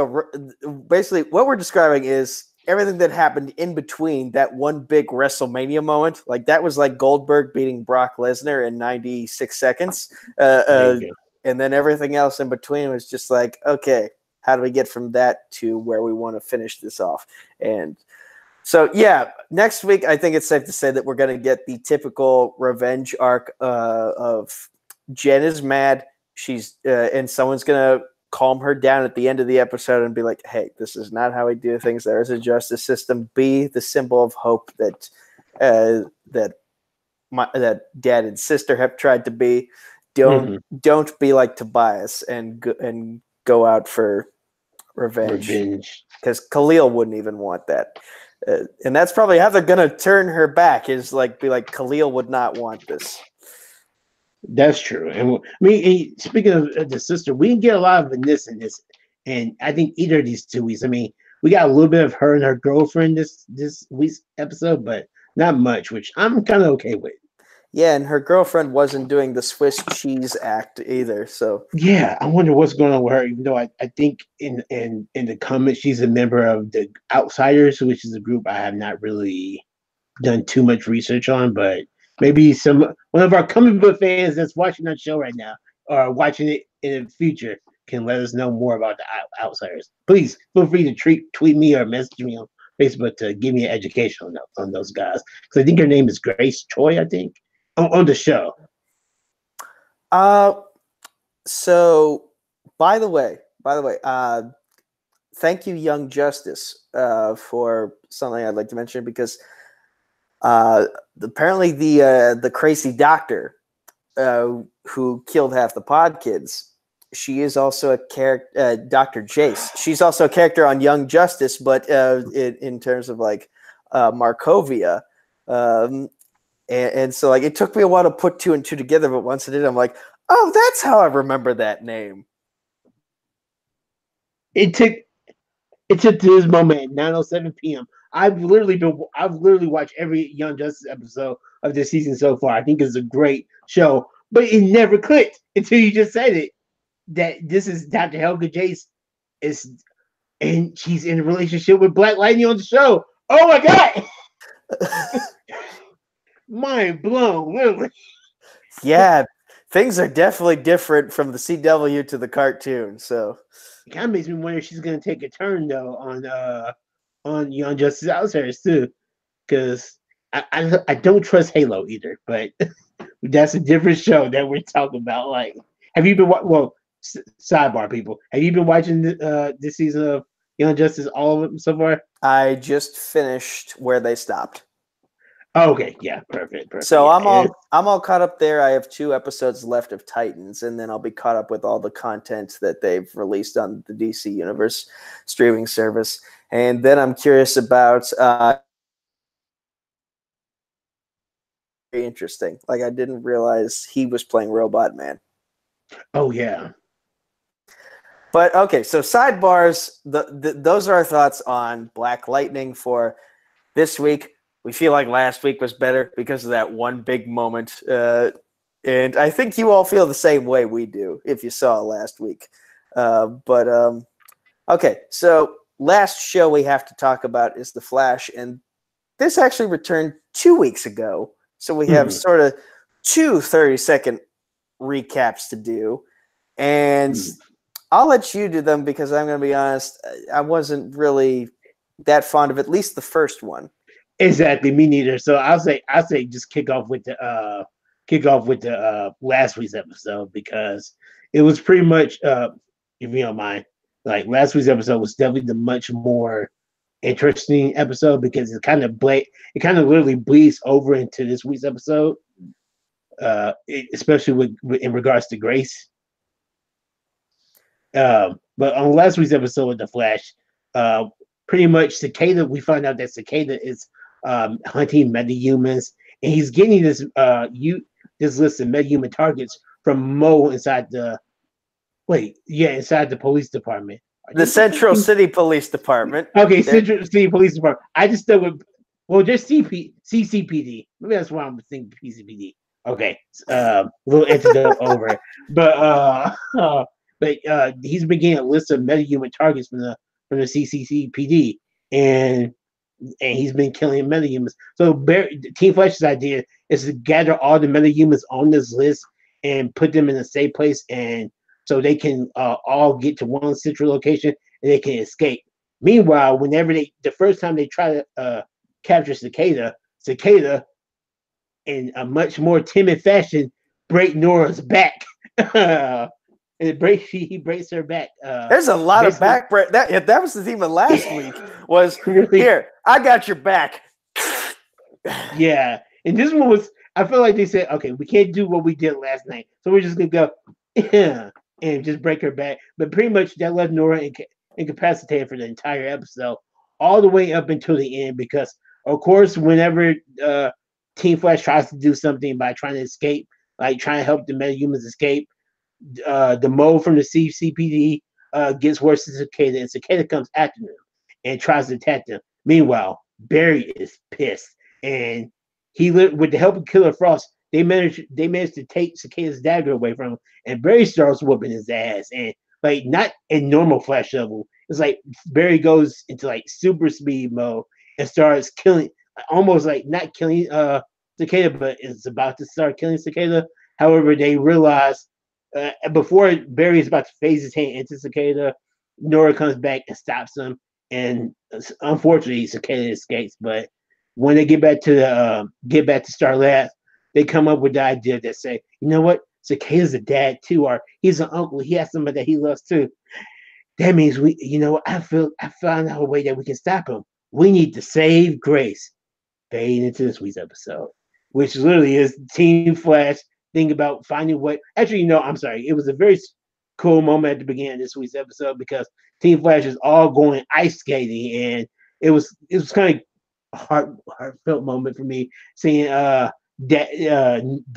basically what we're describing is everything that happened in between that one big WrestleMania moment. Like that was like Goldberg beating Brock Lesnar in 96 seconds. And then everything else in between was just like, okay, how do we get from that to where we want to finish this off? And so, yeah, next week, I think it's safe to say that we're going to get the typical revenge arc of Jen is mad. She's and someone's going to calm her down at the end of the episode and be like, hey, this is not how we do things. There is a justice system. Be the symbol of hope that that dad and sister have tried to be. Don't be like Tobias and go out for revenge. Because Khalil wouldn't even want that. And that's probably how they're going to turn her back is like be like Khalil would not want this. That's true. And I mean, speaking of the sister, we didn't get a lot of this in this. And I think either of these 2 weeks, I mean, we got a little bit of her and her girlfriend this week's episode, but not much, which I'm kind of okay with. Yeah, and her girlfriend wasn't doing the Swiss cheese act either. So yeah, I wonder what's going on with her. Even though I think in the comments she's a member of the Outsiders, which is a group I have not really done too much research on, but maybe one of our comic book fans that's watching that show right now or watching it in the future can let us know more about the Outsiders. Please feel free to tweet me or message me on Facebook to give me an education on those guys. Because I think her name is Grace Choi, I think. On the show. So by the way, thank you, Young Justice, for something I'd like to mention because apparently the crazy doctor who killed half the pod kids, she is also a character, Dr. Jace. She's also a character on Young Justice, but in terms of like Markovia. And so like it took me a while to put 2 and 2 together, but once I did, I'm like, oh, that's how I remember that name. It took this moment at 9:07 p.m. I've literally watched every Young Justice episode of this season so far. I think it's a great show, but it never clicked until you just said it. That this is Dr. Helga Jace and she's in a relationship with Black Lightning on the show. Oh my god! Mind blown, literally. Yeah, things are definitely different from the CW to the cartoon. So it kind of makes me wonder if she's gonna take a turn though on Young Justice Outsiders too, because I don't trust Halo either. But that's a different show that we're talking about. Like, have you been sidebar people? Have you been watching this season of Young Justice, all of them so far? I just finished where they stopped. Oh, okay, yeah, perfect. So I'm all caught up there. I have 2 episodes left of Titans, and then I'll be caught up with all the content that they've released on the DC Universe streaming service. And then I'm curious about very interesting. Like I didn't realize he was playing Robot Man. Oh yeah. But okay, so sidebars. Those are our thoughts on Black Lightning for this week. We feel like last week was better because of that one big moment, and I think you all feel the same way we do if you saw last week. Okay, so last show we have to talk about is The Flash, and this actually returned 2 weeks ago, so we have sort of two 30-second recaps to do, and I'll let you do them because I'm going to be honest, I wasn't really that fond of at least the first one. Exactly, me neither. So I'll say just kick off with the last week's episode because it was pretty much if you don't mind, like last week's episode was definitely the much more interesting episode because it kind of literally bleeds over into this week's episode, especially with in regards to Grace. But on last week's episode with the Flash, pretty much Cicada, we find out that Cicada is hunting metahumans, and he's getting this list of metahuman targets from Mo inside the police department. The Central City Police Department. Okay, Central City Police Department. I just stuck with just CCPD. Maybe that's why I'm thinking PCPD. Okay, little antidote over, but he's been getting a list of metahuman targets from the CCCPD, and he's been killing metahumans. So Team Flash's idea is to gather all the metahumans on this list and put them in a safe place, and so they can all get to one central location and they can escape. Meanwhile, the first time they try to capture Cicada, in a much more timid fashion, break Nora's back. He breaks her back. There's a lot of back break. That was the theme of last week. Was here? I got your back. Yeah, and this one was. I feel like they said, okay, we can't do what we did last night, so we're just gonna go and just break her back. But pretty much that left Nora incapacitated for the entire episode, all the way up until the end. Because of course, whenever Team Flash tries to do something by trying to escape, like trying to help the metahumans escape, the Mo from the CCPD gets worse than Cicada, and Cicada comes after them and tries to attack them. Meanwhile, Barry is pissed, and with the help of Killer Frost, they managed to take Cicada's dagger away from him, and Barry starts whooping his ass, and like not in normal Flash level. It's like Barry goes into like super speed mode and starts killing, almost like not killing Cicada, but is about to start killing Cicada. However, they realize before Barry is about to phase his hand into Cicada, Nora comes back and stops him, and unfortunately, Cicada escapes. But when they get back to Star Labs, they come up with the idea that say, you know what, Cicada's a dad too, or he's an uncle. He has somebody that he loves too. That means I found out a way that we can stop him. We need to save Grace. Fade into this week's episode, which literally is Team Flash. Think about finding what. Actually, I'm sorry. It was a very cool moment at the beginning of this week's episode because Team Flash is all going ice skating, and it was kind of a heartfelt moment for me seeing Dad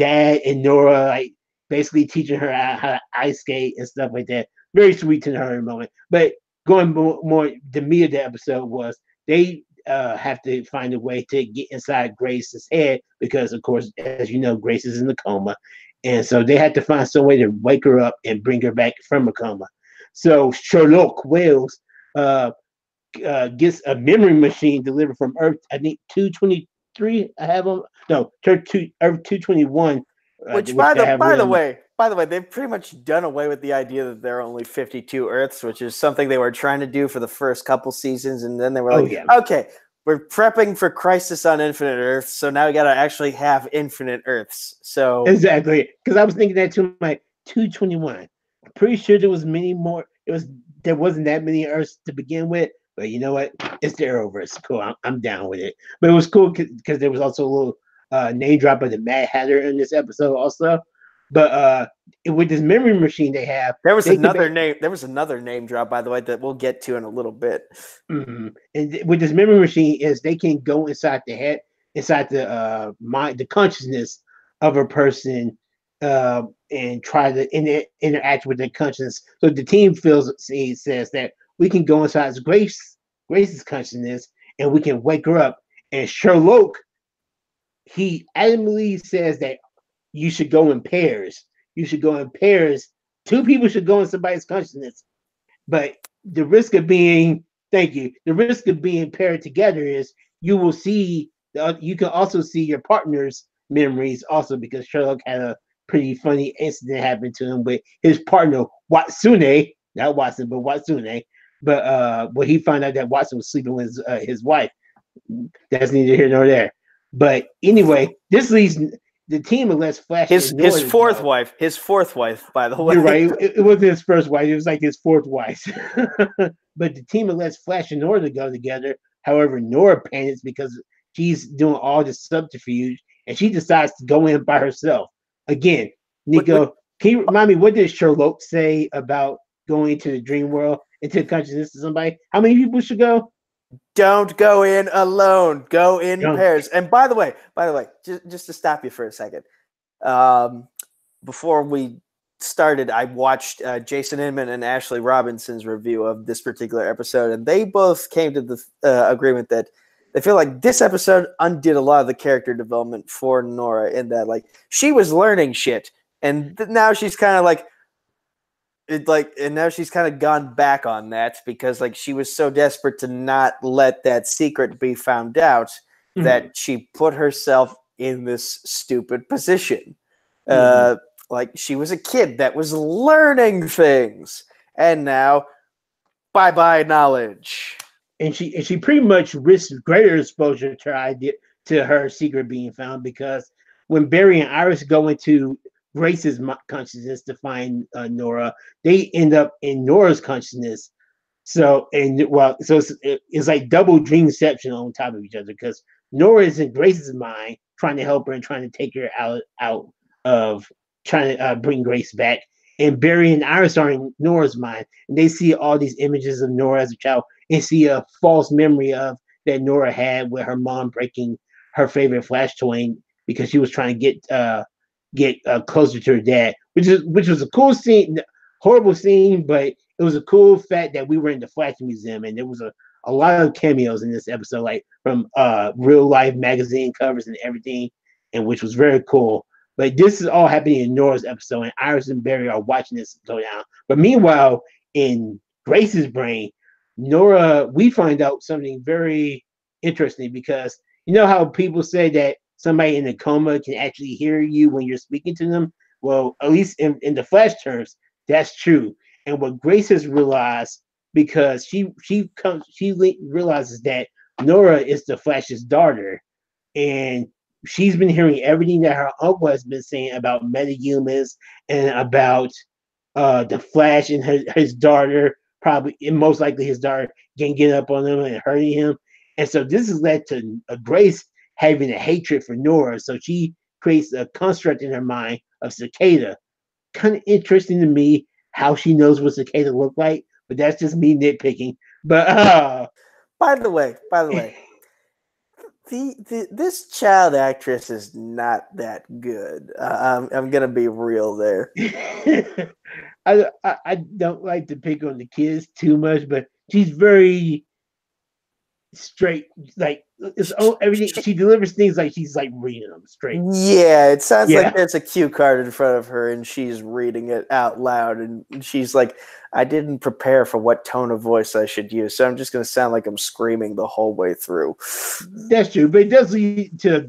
and Nora like basically teaching her how to ice skate and stuff like that. Very sweet to her moment. But going more the meat of the episode was they have to find a way to get inside Grace's head because, of course, as you know, Grace is in a coma. And so they had to find some way to wake her up and bring her back from a coma. So Sherlock Wells gets a memory machine delivered from Earth, I think 223. I have them. No, Earth 221. Which, by the way, they've pretty much done away with the idea that there are only 52 Earths, which is something they were trying to do for the first couple seasons, and then they were like, okay, we're prepping for Crisis on Infinite Earths, so now we got to actually have infinite Earths. So exactly, because I was thinking that too, like 221. I'm pretty sure there was many more. There wasn't that many Earths to begin with, but you know what? It's the Arrowverse. Cool, I'm down with it. But it was cool because there was also a little name drop of the Mad Hatter in this episode also. But with this memory machine they have, there was another name drop, by the way, that we'll get to in a little bit. Mm-hmm. And with this memory machine is they can go inside the head, inside the mind, the consciousness of a person, and try to interact with their consciousness. So the team says that we can go inside Grace's consciousness and we can wake her up. And Sherlock, he adamantly says that you should go in pairs. You should go in pairs. Two people should go in somebody's consciousness. But the risk of being, thank you, the risk of being paired together is you will see, you can also see your partner's memories also, because Sherlock had a pretty funny incident happen to him with his partner, Watsune, not Watson, but Watsune. But when he found out that Watson was sleeping with his wife, that's neither here nor there. But anyway, this leads the team of Let's Flash. His fourth wife, by the way. You're right. It wasn't his first wife. It was like his fourth wife. But the team of Let's Flash and Nora to go together. However, Nora panics because she's doing all this subterfuge, and she decides to go in by herself. Again, Nico, can you remind me, what did Sherlock say about going into the dream world, into the consciousness of somebody? How many people should go? Don't go in alone. Go in pairs. And by the way, just to stop you for a second, before we started, I watched Jason Inman and Ashley Robinson's review of this particular episode, and they both came to the agreement that they feel like this episode undid a lot of the character development for Nora, in that like she was learning shit, and now she's kind of like. And now she's kind of gone back on that because like she was so desperate to not let that secret be found out that she put herself in this stupid position. Like she was a kid that was learning things, and now bye knowledge. And she pretty much risks greater exposure to her secret being found, because when Barry and Iris go into Grace's consciousness to find Nora, they end up in Nora's consciousness. So it's like double dreamception on top of each other, because Nora is in Grace's mind trying to help her and trying to take her out of trying to bring Grace back, and Barry and Iris are in Nora's mind, and they see all these images of Nora as a child and see a false memory of that Nora had with her mom breaking her favorite Flash toy because she was trying to get closer to her dad, which was a cool scene, horrible scene, but it was a cool fact that we were in the Flash Museum, and there was a lot of cameos in this episode, like from real life magazine covers and everything, and which was very cool. But this is all happening in Nora's episode, and Iris and Barry are watching this go down. But meanwhile, in Grace's brain, Nora, we find out something very interesting, because you know how people say that somebody in a coma can actually hear you when you're speaking to them? Well, at least in the Flash terms, that's true. And what Grace has realized, because she realizes that Nora is the Flash's daughter, and she's been hearing everything that her uncle has been saying about metahumans and about the Flash and his daughter, probably, and most likely his daughter, get up on him and hurting him. And so this has led to Grace having a hatred for Nora. So she creates a construct in her mind of Cicada. Kind of interesting to me how she knows what Cicada look like, but that's just me nitpicking. But by the way, this child actress is not that good. I'm gonna be real there. I don't like to pick on the kids too much, but she's very straight, like it's everything. She delivers things like she's like reading them straight. Yeah, it sounds like there's a cue card in front of her and she's reading it out loud, and she's like, I didn't prepare for what tone of voice I should use, so I'm just going to sound like I'm screaming the whole way through. That's true, but it does lead to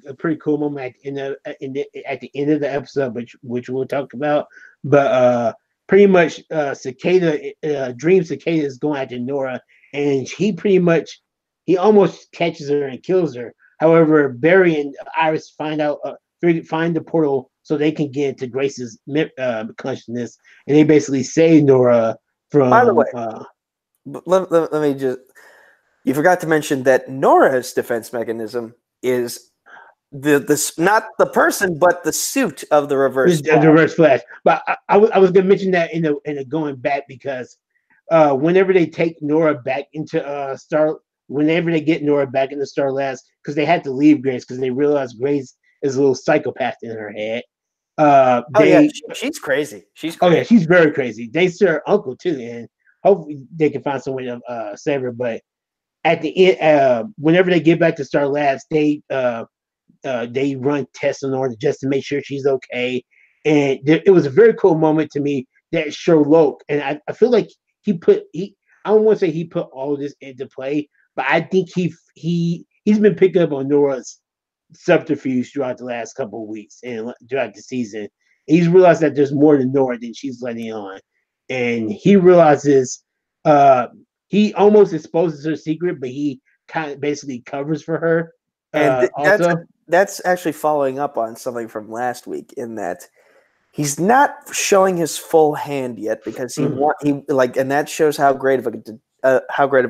a pretty cool moment at the end of the episode, which we'll talk about. But pretty much Cicada, Dream Cicada is going after Nora, and he almost catches her and kills her. However, Barry and Iris find the portal so they can get into Grace's consciousness, and they basically save Nora from. By the way, let me just. You forgot to mention that Nora's defense mechanism is not the person, but the suit of the Reverse Flash. The Reverse Flash. But I was going to mention that in the going back, because whenever they take Nora back into whenever they get Nora back into Star Labs, because they had to leave Grace because they realized Grace is a little psychopath in her head. She's crazy. She's crazy. Oh yeah, she's very crazy. They see her uncle too, and hopefully they can find some way to save her. But at the end, whenever they get back to Star Labs, they run tests on her just to make sure she's okay. And it was a very cool moment to me that Sherlock, and I feel like I don't want to say he put all this into play, but I think he's been picking up on Nora's subterfuge throughout the last couple of weeks and throughout the season. He's realized that there's more to Nora than she's letting on, and he realizes he almost exposes her secret, but he kind of basically covers for her. And that's actually following up on something from last week in that he's not showing his full hand yet because and that shows how great of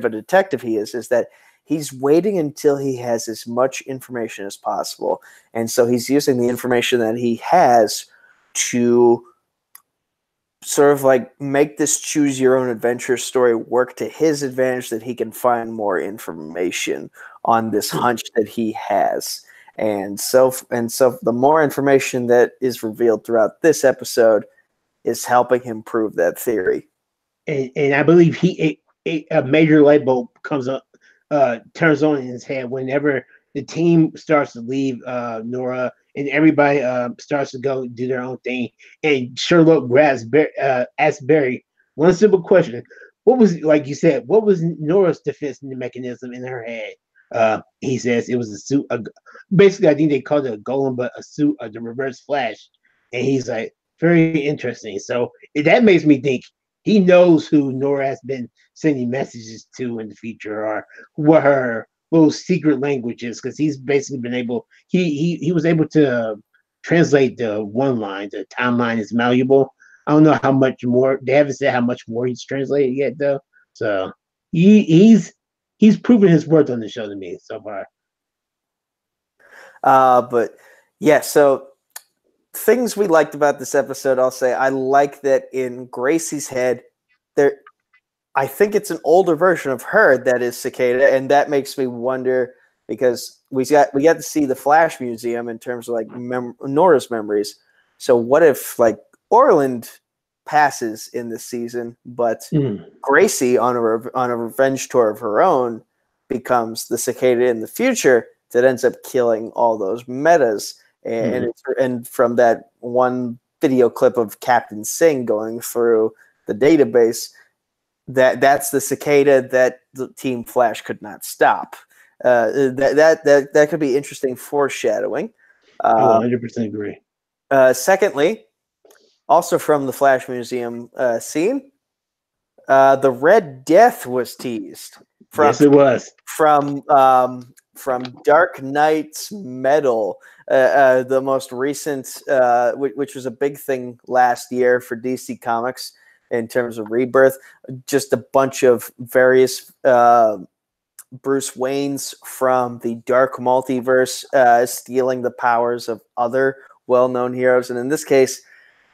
a detective he is that he's waiting until he has as much information as possible. And so he's using the information that he has to sort of like make this choose your own adventure story work to his advantage, that he can find more information on this hunch that he has. And so the more information that is revealed throughout this episode is helping him prove that theory. And I believe a major light bulb comes up, turns on in his head whenever the team starts to leave Nora and everybody starts to go do their own thing. And Sherlock asks Barry one simple question. What was, like you said, what was Nora's defense mechanism in her head? He says it was a suit. Basically, I think they called it a golem, but a suit of the Reverse Flash. And he's like, very interesting. So that makes me think he knows who Nora has been sending messages to in the future, or what her little secret language is, because he's basically been able. He was able to translate the one line. The timeline is malleable. I don't know how much more. They haven't said how much more he's translated yet, though. So he's proven his worth on the show to me so far. But yeah, so things we liked about this episode, I'll say I like that in Gracie's head, I think it's an older version of her that is Cicada, and that makes me wonder because we got to see the Flash Museum in terms of like Nora's memories. So what if like Orland passes in this season, but Gracie on a revenge tour of her own becomes the Cicada in the future that ends up killing all those metas. And from that one video clip of Captain Singh going through the database, that's the Cicada that the Team Flash could not stop. That could be interesting foreshadowing. I 100% agree. Secondly, also from the Flash Museum scene, the Red Death was teased. Yes, it was. From Dark Knight's Metal, the most recent, which was a big thing last year for DC Comics in terms of Rebirth. Just a bunch of various Bruce Waynes from the Dark Multiverse stealing the powers of other well-known heroes. And in this case,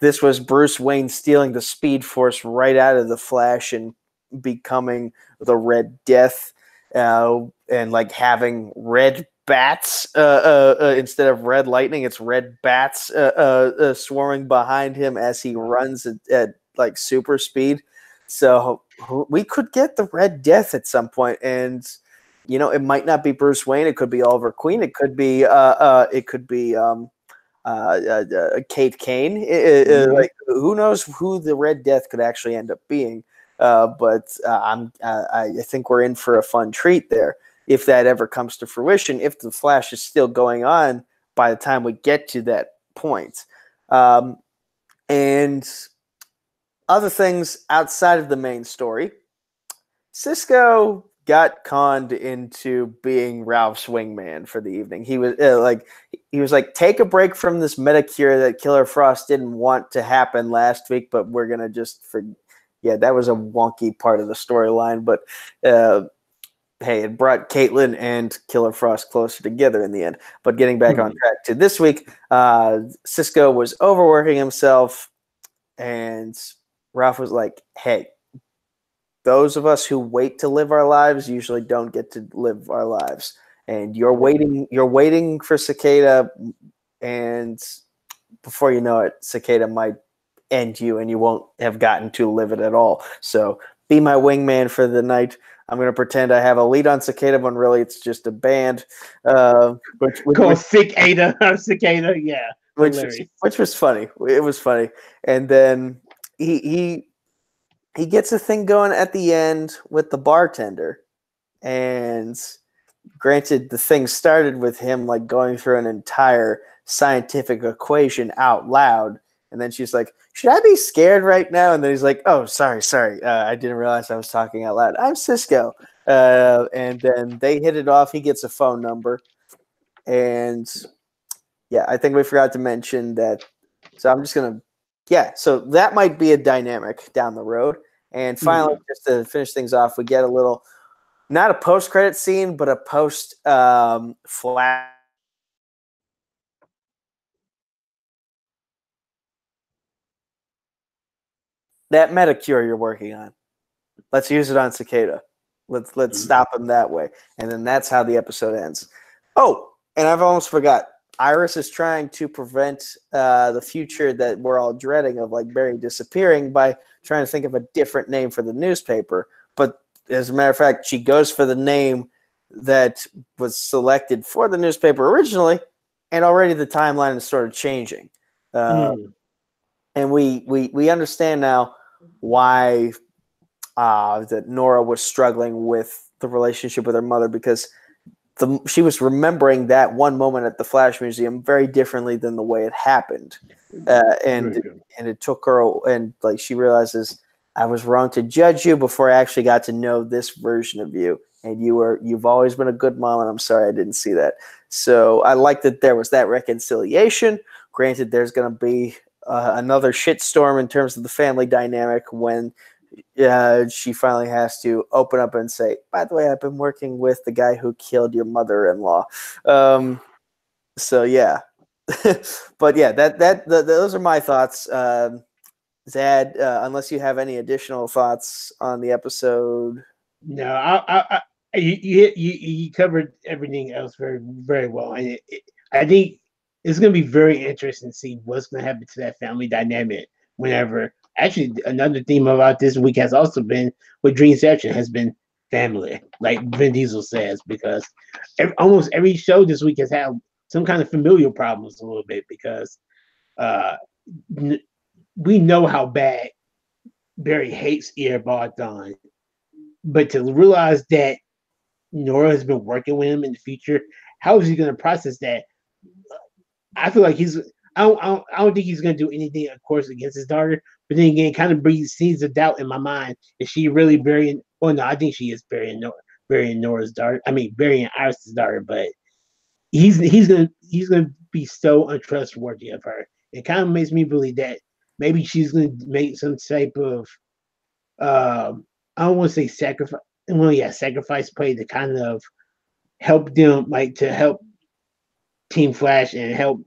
this was Bruce Wayne stealing the Speed Force right out of the Flash and becoming the Red Death, and like having red bats instead of red lightning. It's red bats swarming behind him as he runs at like super speed. So we could get the Red Death at some point, and it might not be Bruce Wayne. It could be Oliver Queen. It could be Kate Kane. Like who knows who the Red Death could actually end up being. But I think we're in for a fun treat there if that ever comes to fruition. If the Flash is still going on by the time we get to that point, and other things outside of the main story, Cisco got conned into being Ralph's wingman for the evening. He was like, take a break from this meta cure that Killer Frost didn't want to happen last week, but we're gonna just forget. Yeah, that was a wonky part of the storyline, but hey, it brought Caitlin and Killer Frost closer together in the end. But getting back on track to this week, Cisco was overworking himself, and Ralph was like, hey, those of us who wait to live our lives usually don't get to live our lives. And you're waiting for Cicada, and before you know it, Cicada might end you and you won't have gotten to live it at all. So be my wingman for the night. I'm going to pretend I have a lead on Cicada when really it's just a band. Called Cicada. Cicada, yeah. Which was funny. It was funny. And then he gets a thing going at the end with the bartender. And granted, the thing started with him like going through an entire scientific equation out loud. And then she's like, should I be scared right now? And then he's like, oh, sorry. I didn't realize I was talking out loud. I'm Cisco. And then they hit it off. He gets a phone number. And yeah, I think we forgot to mention that. So I'm just going to, so that might be a dynamic down the road. And finally, just to finish things off, we get a little, not a post-credit scene, but a post-flash. That Metacure you're working on, let's use it on Cicada. Let's stop him that way. And then that's how the episode ends. Oh, and I've almost forgot. Iris is trying to prevent the future that we're all dreading of like Barry disappearing by trying to think of a different name for the newspaper. But as a matter of fact, she goes for the name that was selected for the newspaper originally, and already the timeline is sort of changing. And we understand now why that Nora was struggling with the relationship with her mother, because she was remembering that one moment at the Flash Museum very differently than the way it happened, and it took her, and like she realizes, I was wrong to judge you before I actually got to know this version of you, and you've always been a good mom, and I'm sorry I didn't see that. So I like that there was that reconciliation. Granted, there's going to be another shitstorm in terms of the family dynamic when she finally has to open up and say, by the way, I've been working with the guy who killed your mother-in-law. So yeah, but yeah, those are my thoughts. Zad, unless you have any additional thoughts on the episode. No, you covered everything else very, very well. And I think it's going to be very interesting to see what's going to happen to that family dynamic whenever. Actually, another theme about this week has also been, with Dreamception, has been family, like Vin Diesel says, because almost every show this week has had some kind of familial problems a little bit, because we know how bad Barry hates Eobard Thawne, but to realize that Nora has been working with him in the future, how is he going to process that? I feel like I don't think he's going to do anything, of course, against his daughter. But then again, kind of breeds seeds of doubt in my mind. Is she really burying? Well, no, I think she is burying Nora's daughter. I mean, burying Iris' daughter. But he's gonna be so untrustworthy of her. It kind of makes me believe that maybe she's gonna make some type of I don't want to say sacrifice. Well, yeah, sacrifice play to kind of help them, like to help Team Flash and help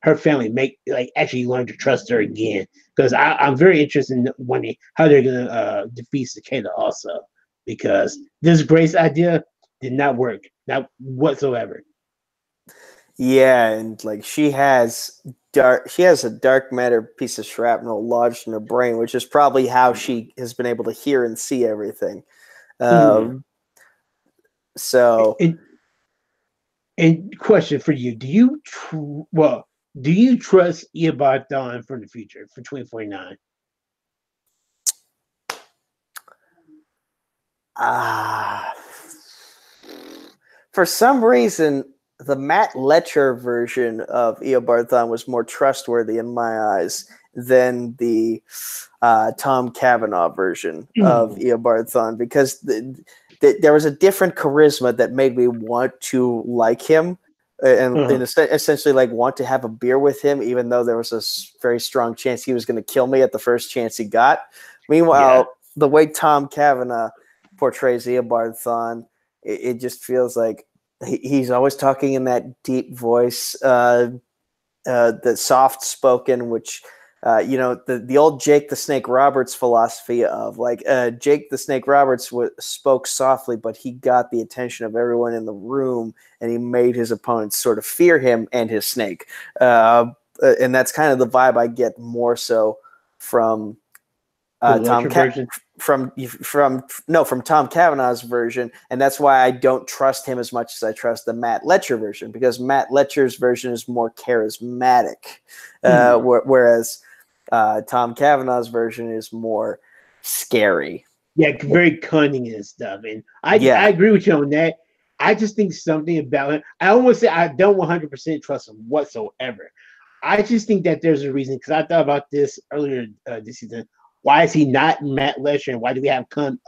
her family actually learn to trust her again. Because I'm very interested in wondering how they're gonna defeat Cicada also, because this Grace idea did not work, not whatsoever. Yeah, and like she has a dark matter piece of shrapnel lodged in her brain, which is probably how she has been able to hear and see everything. So, and question for you: do you trust Eobard Thawne for the future for 2049? For some reason, the Matt Letcher version of Eobard Thawne was more trustworthy in my eyes than the Tom Cavanaugh version of Eobard Thawne, because there was a different charisma that made me want to like him and essentially like want to have a beer with him, even though there was a very strong chance he was going to kill me at the first chance he got. Meanwhile, the way Tom Cavanaugh portrays Eobard Thawne, it just feels like he's always talking in that deep voice, the soft spoken, which the old Jake the Snake Roberts philosophy of like Jake the Snake Roberts spoke softly, but he got the attention of everyone in the room, and he made his opponents sort of fear him and his snake. And that's kind of the vibe I get more so from Tom Cavanaugh's version, and that's why I don't trust him as much as I trust the Matt Letcher version, because Matt Letcher's version is more charismatic, whereas Tom Cavanaugh's version is more scary. Yeah, very cunning and stuff. And I agree with you on that. I just think something about him. I almost say I don't 100% trust him whatsoever. I just think that there's a reason, because I thought about this earlier this season. Why is he not Matt Lesher, and why do we have Tom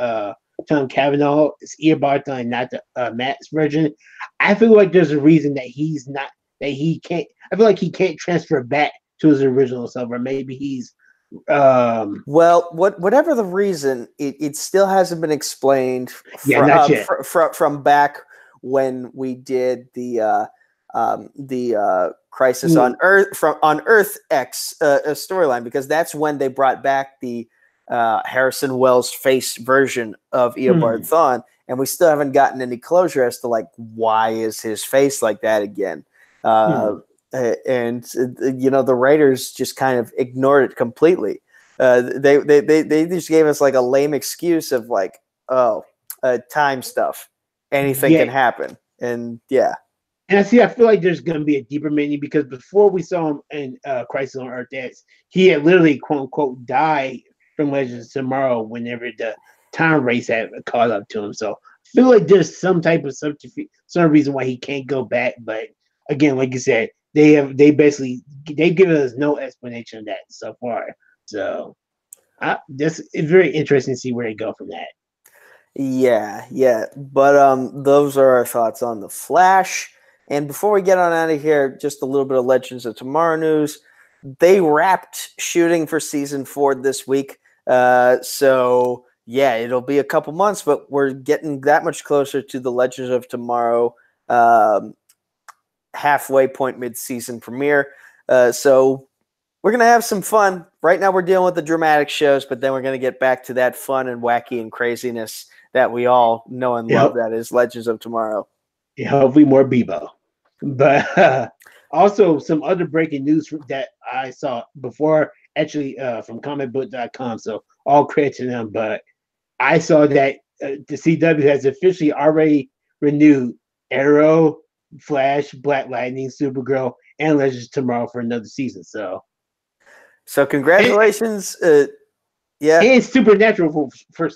Cavanaugh? It's Earbarthon, not the Matt's version. I feel like there's a reason that he's not, that he can't. I feel like he can't transfer back to his original self, or maybe he's. Whatever the reason, it still hasn't been explained. From back when we did the Crisis on Earth on Earth X storyline, because that's when they brought back the Harrison Wells face version of Eobard-Thawne, and we still haven't gotten any closure as to like why is his face like that again. And the writers just kind of ignored it completely. They just gave us like a lame excuse of like, time stuff, anything can happen, and yeah. And I feel like there's going to be a deeper meaning, because before we saw him in Crisis on Earth X, he had literally, quote unquote, died from Legends of Tomorrow whenever the time race had caught up to him. So I feel like there's some type of some reason why he can't go back. But again, like you said, they've given us no explanation of that so far. So it's very interesting to see where they go from that. Yeah. But those are our thoughts on the Flash. And before we get on out of here, just a little bit of Legends of Tomorrow news. They wrapped shooting for season 4 this week. So yeah, it'll be a couple months, but we're getting that much closer to the Legends of Tomorrow halfway point mid-season premiere. So we're going to have some fun. Right now we're dealing with the dramatic shows, but then we're going to get back to that fun and wacky and craziness that we all know and love. That is Legends of Tomorrow. Yeah, hopefully more Bebo. But also some other breaking news that I saw before, actually from comicbook.com, so all credit to them. But I saw that the CW has officially already renewed Arrow, Flash, Black Lightning, Supergirl, and Legends of Tomorrow for another season. So congratulations. Yeah. And Supernatural for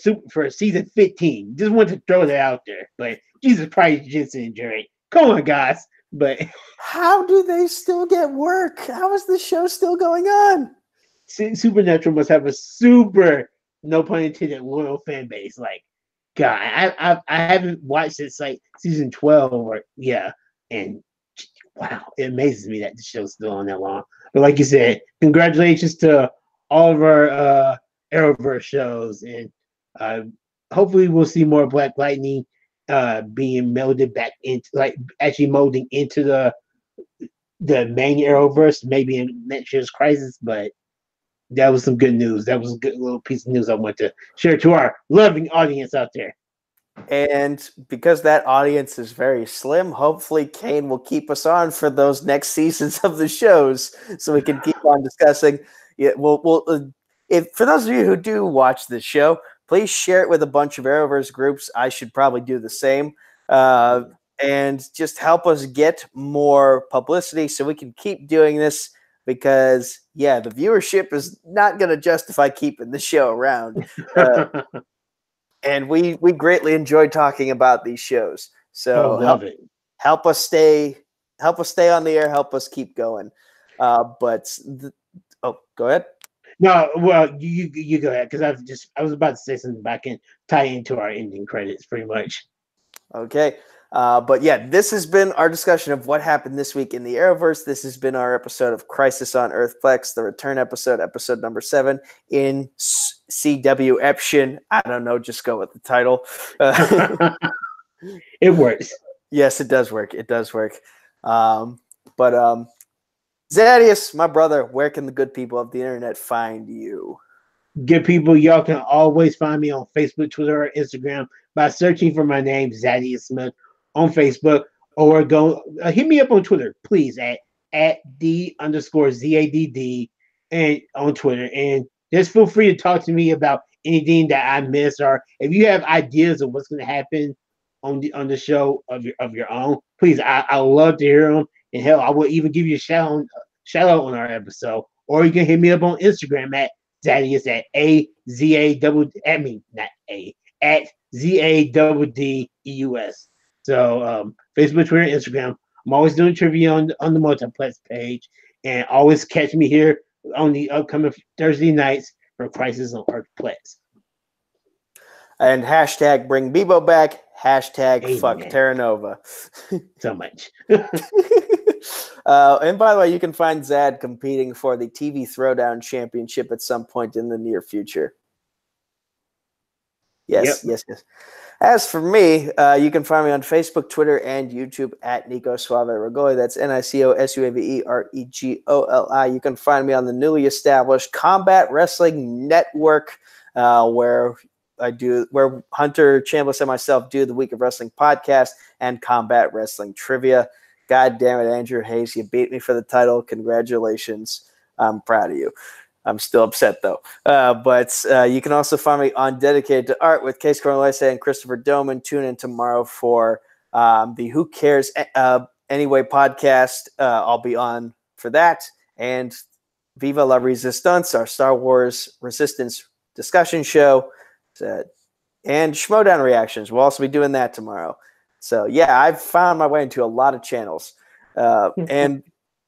season 15. Just wanted to throw that out there. But Jesus Christ, Jensen and Jerry. Come on, guys. But how do they still get work? How is the show still going on? Supernatural must have a super, no pun intended, loyal fan base. Like, God, I haven't watched since like season 12 and wow, it amazes me that the show's still on that long. But like you said, congratulations to all of our Arrowverse shows, and hopefully we'll see more Black Lightning being melded back into, like, actually molding into the main Arrowverse, maybe in next year's Crisis. But that was some good news. That was a good little piece of news I want to share to our loving audience out there. And because that audience is very slim, hopefully Kane will keep us on for those next seasons of the shows, so we can keep on discussing. Yeah, if for those of you who do watch this show, please share it with a bunch of Arrowverse groups. I should probably do the same, and just help us get more publicity so we can keep doing this. Because the viewership is not going to justify keeping the show around. And we greatly enjoy talking about these shows. So help us stay on the air. Help us keep going. Go ahead. No, well, you go ahead, because I was about to say something back and tie into our ending credits, pretty much. Okay. But yeah, this has been our discussion of what happened this week in the Arrowverse. This has been our episode of Crisis on Earth Plex, the return episode number 7 in InCWeption. I don't know, just go with the title. It works. Yes, it does work. It does work. Zaddeus, my brother, where can the good people of the internet find you? Good people, y'all can always find me on Facebook, Twitter, or Instagram by searching for my name, Zaddeus Smith, on Facebook, or go hit me up on Twitter, please, at @D_ZADD and on Twitter. And just feel free to talk to me about anything that I missed, or if you have ideas of what's going to happen on the show of your own, please, I love to hear them. And hell, I will even give you a shout out on our episode. Or you can hit me up on Instagram at Zaddeus at ZADDEUS. So Facebook, Twitter, Instagram. I'm always doing trivia on the Multiplex page, and always catch me here on the upcoming Thursday nights for Crisis on Earth Plex. And hashtag bring Bebo back. Hashtag Amen. fuck Terra Nova. So much. And by the way, you can find Zad competing for the TV Throwdown Championship at some point in the near future. Yes. As for me, you can find me on Facebook, Twitter, and YouTube at Nico Suave Regoli. That's NICOSUAVEREGOLI. You can find me on the newly established Combat Wrestling Network, where Hunter Chambliss and myself do the Week of Wrestling podcast and Combat Wrestling Trivia. God damn it, Andrew Hayes, you beat me for the title. Congratulations. I'm proud of you. I'm still upset, though. But you can also find me on Dedicated to Art with Case Cornelisa and Christopher Doman. Tune in tomorrow for the Who Cares Anyway podcast. I'll be on for that. And Viva la Resistance, our Star Wars Resistance discussion show. And Schmodown Reactions. We'll also be doing that tomorrow. So, yeah, I've found my way into a lot of channels. And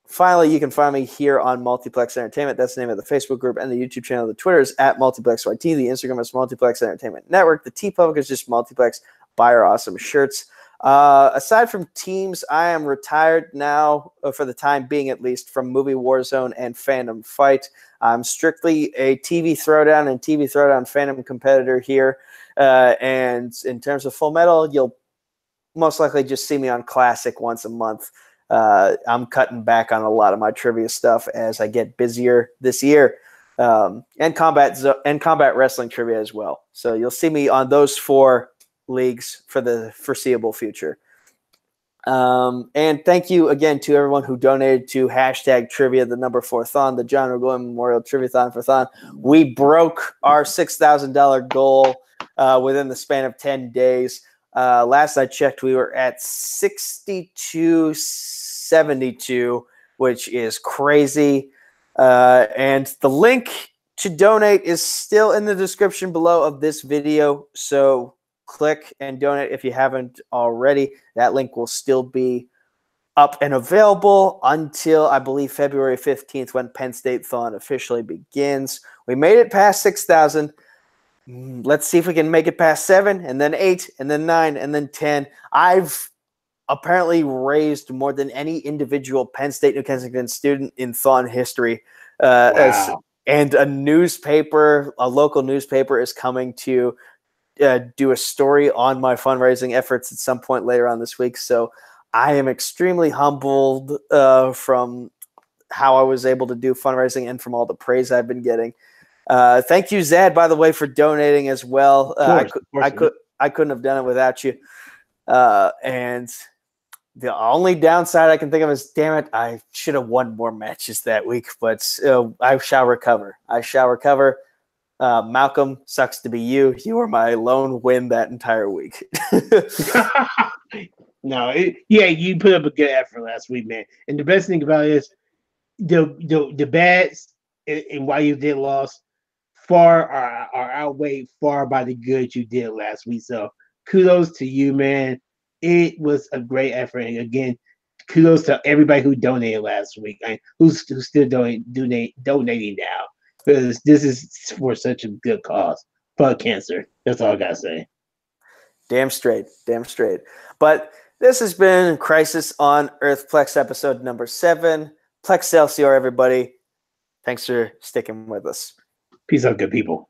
finally, you can find me here on Multiplex Entertainment. That's the name of the Facebook group and the YouTube channel. The Twitter is at MultiplexYT. The Instagram is Multiplex Entertainment Network. The TeePublic is just Multiplex. Buy our awesome shirts. Aside from teams, I am retired now, for the time being at least, from Movie Warzone and Fandom Fight. I'm strictly a TV Throwdown and TV Throwdown Fandom competitor here. And in terms of Full Metal, you'll most likely just see me on Classic once a month. I'm cutting back on a lot of my trivia stuff as I get busier this year, and combat wrestling trivia as well. So you'll see me on those 4 leagues for the foreseeable future. And thank you again to everyone who donated to hashtag trivia, the number 4 THON, the John Regoli Memorial Trivia-thon for THON. We broke our $6,000 goal within the span of 10 days. Last I checked, we were at 6272, which is crazy. And the link to donate is still in the description below of this video. So click and donate if you haven't already. That link will still be up and available until, I believe, February 15th, when Penn State THON officially begins. We made it past 6,000. Let's see if we can make it past 7, and then 8, and then 9, and then 10. I've apparently raised more than any individual Penn State New Kensington student in THON history. Wow. And a local newspaper is coming to do a story on my fundraising efforts at some point later on this week. So I am extremely humbled from how I was able to do fundraising and from all the praise I've been getting. Thank you, Zad, by the way, for donating as well. I couldn't have done it without you. And the only downside I can think of is, damn it, I should have won more matches that week, but I shall recover. Malcolm, sucks to be you. You were my lone win that entire week. No, you put up a good effort last week, man. And the best thing about it is the bads and why you did lost far are outweighed far by the good you did last week. So kudos to you, man. It was a great effort. And again, kudos to everybody who donated last week and who's still donating now, because this is for such a good cause. Fuck cancer. That's all I gotta say. Damn straight. But this has been Crisis on Earth Plex episode number 7. Plexcelsior, everybody. Thanks for sticking with us. Peace out, good people.